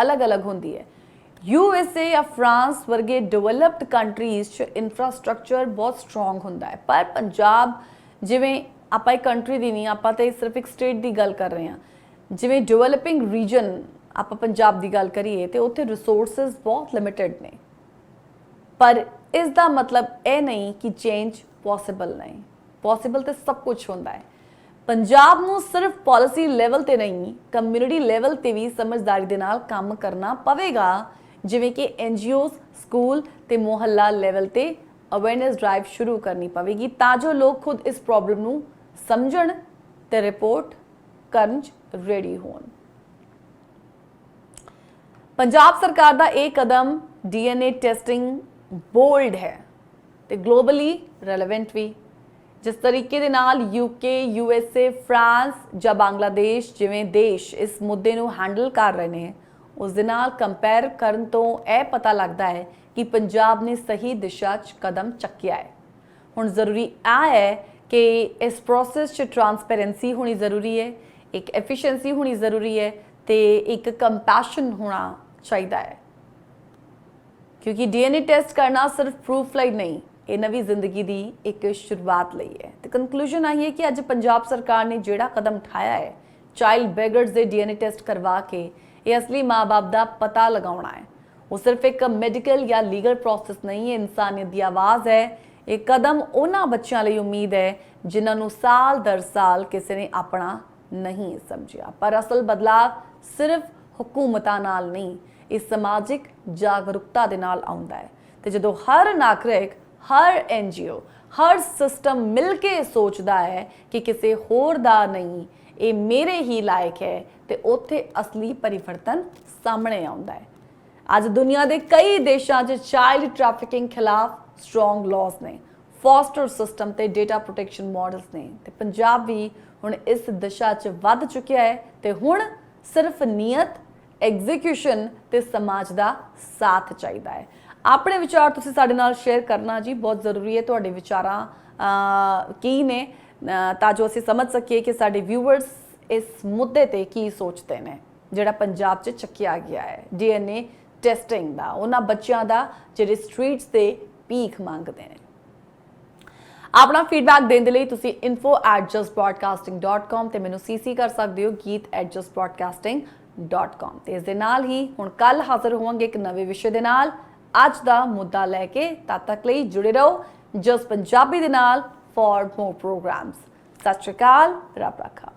ਅਲੱਗ-ਅਲੱਗ ਹੁੰਦੀ ਹੈ। USA ਜਾਂ ਫਰਾਂਸ ਵਰਗੇ ਡਿਵੈਲਪਡ ਕੰਟਰੀਜ਼ 'ਚ ਇਨਫਰਾਸਟ੍ਰਕਚਰ ਬਹੁਤ ਸਟਰੋਂਗ ਹੁੰਦਾ ਹੈ ਪਰ ਪੰਜਾਬ ਜਿਵੇਂ ਆਪਾਂ ਇੱਕ ਕੰਟਰੀ ਦੀ ਨਹੀਂ ਆਪਾਂ ਤਾਂ ਸਿਰਫ ਇੱਕ ਸਟੇਟ ਦੀ ਗੱਲ ਕਰ ਰਹੇ ਹਾਂ ਜਿਵੇਂ ਡਿਵੈਲਪਿੰਗ ਰੀਜਨ ਆਪਾਂ ਪੰਜਾਬ ਦੀ ਗੱਲ ਕਰੀਏ ਤੇ ਉੱਥੇ ਰਿਸੋਰਸਿਸ ਬਹੁਤ ਲਿਮਿਟਡ ਨੇ ਪਰ ਇਸ ਦਾ ਮਤਲਬ ਇਹ ਨਹੀਂ ਕਿ ਚੇਂਜ ਪੋਸੀਬਲ ਨਹੀਂ। ਪੋਸੀਬਲ ਤੇ ਸਭ ਕੁਝ ਹੁੰਦਾ ਹੈ। ਪੰਜਾਬ ਨੂੰ ਸਿਰਫ ਪਾਲਿਸੀ ਲੈਵਲ ਤੇ ਨਹੀਂ ਕਮਿਊਨਿਟੀ ਲੈਵਲ ਤੇ ਵੀ ਸਮਝਦਾਰੀ ਦੇ ਨਾਲ ਕੰਮ ਕਰਨਾ ਪਵੇਗਾ ਜਿਵੇਂ ਕਿ NGOs ਸਕੂਲ ਤੇ ਮੁਹੱਲਾ ਲੈਵਲ ਤੇ ਅਵੇਅਰਨੈਸ ਡਰਾਈਵ ਸ਼ੁਰੂ ਕਰਨੀ ਪਵੇਗੀ ਤਾਂ ਜੋ ਲੋਕ ਖੁਦ ਇਸ ਪ੍ਰੋਬਲਮ ਨੂੰ ਸਮਝਣ ਤੇ ਰਿਪੋਰਟ ਕਰਨ 'ਚ ਰੈਡੀ ਹੋਣ। ਪੰਜਾਬ ਸਰਕਾਰ ਦਾ ਇਹ ਕਦਮ DNA ਟੈਸਟਿੰਗ ਬੋਲਡ ਹੈ ਤੇ ਗਲੋਬਲੀ ਰੈਲੇਵੈਂਟ ਵੀ। ਜਿਸ ਤਰੀਕੇ ਦੇ ਨਾਲ UK USA ਫਰਾਂਸ ਜਾਂ ਬੰਗਲਾਦੇਸ਼ ਜਿਵੇਂ ਦੇਸ਼ ਇਸ ਮੁੱਦੇ ਨੂੰ ਹੈਂਡਲ ਕਰ ਰਹੇ ਨੇ ਉਸ ਦੇ ਨਾਲ ਕੰਪੇਅਰ ਕਰਨ ਤੋਂ ਇਹ ਪਤਾ ਲੱਗਦਾ ਹੈ ਕਿ ਪੰਜਾਬ ਨੇ ਸਹੀ ਦਿਸ਼ਾ 'ਚ ਕਦਮ ਚੱਕਿਆ ਹੈ। ਹੁਣ ਜ਼ਰੂਰੀ ਇਹ ਹੈ ਕਿ ਇਸ ਪ੍ਰੋਸੈਸ 'ਚ ਟਰਾਂਸਪੇਰੈਂਸੀ ਹੋਣੀ ਜ਼ਰੂਰੀ ਹੈ ਇੱਕ ਐਫੀਸ਼ੀਐਂਸੀ ਹੋਣੀ ਜ਼ਰੂਰੀ ਹੈ ਤੇ ਇੱਕ ਕੰਪੈਸ਼ਨ ਹੋਣਾ ਚਾਹੀਦਾ ਹੈ ਕਿਉਂਕਿ DNA ਟੈਸਟ ਕਰਨਾ ਸਿਰਫ ਪ੍ਰੂਫ ਲਈ ਨਹੀਂ ਇਹ ਨਵੀਂ ਜ਼ਿੰਦਗੀ ਦੀ ਇੱਕ ਸ਼ੁਰੂਆਤ ਲਈ ਹੈ। ਤੇ ਕਨਕਲੂਜਨ ਆਈ ਹੈ ਕਿ ਅੱਜ ਪੰਜਾਬ ਸਰਕਾਰ ਨੇ ਜਿਹੜਾ ਕਦਮ ਉਠਾਇਆ ਹੈ ਚਾਈਲਡ ਬੈਗਰਸ ਦੇ DNA ਟੈਸਟ ਕਰਵਾ ਕੇ ਇਹ ਅਸਲੀ ਮਾਂ-ਬਾਪ ਦਾ ਪਤਾ ਲਗਾਉਣਾ ਹੈ। ਉਹ ਸਿਰਫ ਇੱਕ ਮੈਡੀਕਲ ਜਾਂ ਲੀਗਲ ਪ੍ਰੋਸੈਸ ਨਹੀਂ ਹੈ, ਇਨਸਾਨੀਅਤ ਦੀ ਆਵਾਜ਼ ਹੈ। ਇਹ ਕਦਮ ਉਹਨਾਂ ਬੱਚਿਆਂ ਲਈ ਉਮੀਦ ਹੈ ਜਿਨ੍ਹਾਂ ਨੂੰ ਸਾਲ ਦਰ ਸਾਲ ਕਿਸੇ ਨੇ ਆਪਣਾ ਨਹੀਂ ਸਮਝਿਆ। ਪਰ ਅਸਲ ਬਦਲਾਅ ਸਿਰਫ ਹਕੂਮਤਾਂ ਨਾਲ ਨਹੀਂ, ਇਹ ਸਮਾਜਿਕ ਜਾਗਰੂਕਤਾ ਦੇ ਨਾਲ ਆਉਂਦਾ ਹੈ। ਤੇ ਜਦੋਂ ਹਰ ਨਾਗਰਿਕ, ਹਰ NGO, ਹਰ ਸਿਸਟਮ ਮਿਲ ਕੇ ਸੋਚਦਾ ਹੈ ਕਿ ਕਿਸੇ ਹੋਰ ਦਾ ਨਹੀਂ, ਇਹ ਮੇਰੇ ਹੀ ਲਾਇਕ ਹੈ, ਤੇ ਉੱਥੇ ਅਸਲੀ ਪਰਿਵਰਤਨ ਸਾਹਮਣੇ ਆਉਂਦਾ ਹੈ। ਅੱਜ ਦੁਨੀਆ ਦੇ ਕਈ ਦੇਸ਼ਾਂ 'ਚ ਚਾਈਲਡ ਟ੍ਰੈਫਿਕਿੰਗ ਖਿਲਾਫ ਸਟਰੋਂਗ ਲਾਜ਼ ਨੇ, ਫੋਸਟਰ ਸਿਸਟਮ ਤੇ ਡੇਟਾ ਪ੍ਰੋਟੈਕਸ਼ਨ ਮਾਡਲਸ ਨੇ, ਤੇ ਪੰਜਾਬ ਵੀ ਹੁਣ ਇਸ ਦਿਸ਼ਾ 'ਚ ਵੱਧ ਚੁੱਕਿਆ ਹੈ। ਤੇ ਹੁਣ ਸਿਰਫ ਨੀਅਤ, ਐਗਜ਼ੀਕਿਊਸ਼ਨ ਤੇ ਸਮਾਜ ਦਾ ਸਾਥ ਚਾਹੀਦਾ ਹੈ। ਆਪਣੇ ਵਿਚਾਰ ਤੁਸੀਂ ਸਾਡੇ ਨਾਲ ਸ਼ੇਅਰ ਕਰਨਾ ਜੀ ਬਹੁਤ ਜ਼ਰੂਰੀ ਹੈ। ਤੁਹਾਡੇ ਵਿਚਾਰਾਂ ਕੀ ਨੇ ਤਾਂ ਜੋ ਅਸੀਂ ਸਮਝ ਸਕੀਏ ਕਿ ਸਾਡੇ ਵਿਊਅਰਸ ਇਸ ਮੁੱਦੇ ਤੇ ਕੀ ਸੋਚਦੇ ਨੇ ਜਿਹੜਾ ਪੰਜਾਬ 'ਚ ਚੱਕਿਆ ਗਿਆ ਹੈ DNA ਟੈਸਟਿੰਗ ਦਾ, ਉਹਨਾਂ ਬੱਚਿਆਂ ਦਾ ਜਿਹੜੇ ਸਟਰੀਟਸ ਤੇ ਭੀਖ ਮੰਗਦੇ ਨੇ। ਆਪਣਾ ਫੀਡਬੈਕ ਦੇਣ ਦੇ ਲਈ ਤੁਸੀਂ info@justbroadcasting.com ਤੇ ਮੈਨੂੰ CC ਕਰ ਸਕਦੇ ਹੋ geet@justbroadcasting.com। ਤੇ ਇਸ ਦੇ ਨਾਲ ਹੀ ਹੁਣ ਕੱਲ ਹਾਜ਼ਰ ਹੋਵਾਂਗੇ ਇੱਕ ਨਵੇਂ ਵਿਸ਼ੇ ਦੇ ਨਾਲ, ਅੱਜ ਦਾ ਮੁੱਦਾ ਲੈ ਕੇ। ਤਦ ਤੱਕ ਲਈ ਜੁੜੇ ਰਹੋ ਜਸਟ ਪੰਜਾਬੀ ਦੇ ਨਾਲ ਫॉर मोर प्रोग्राम्स। सत श्री अकाल, रब रखा।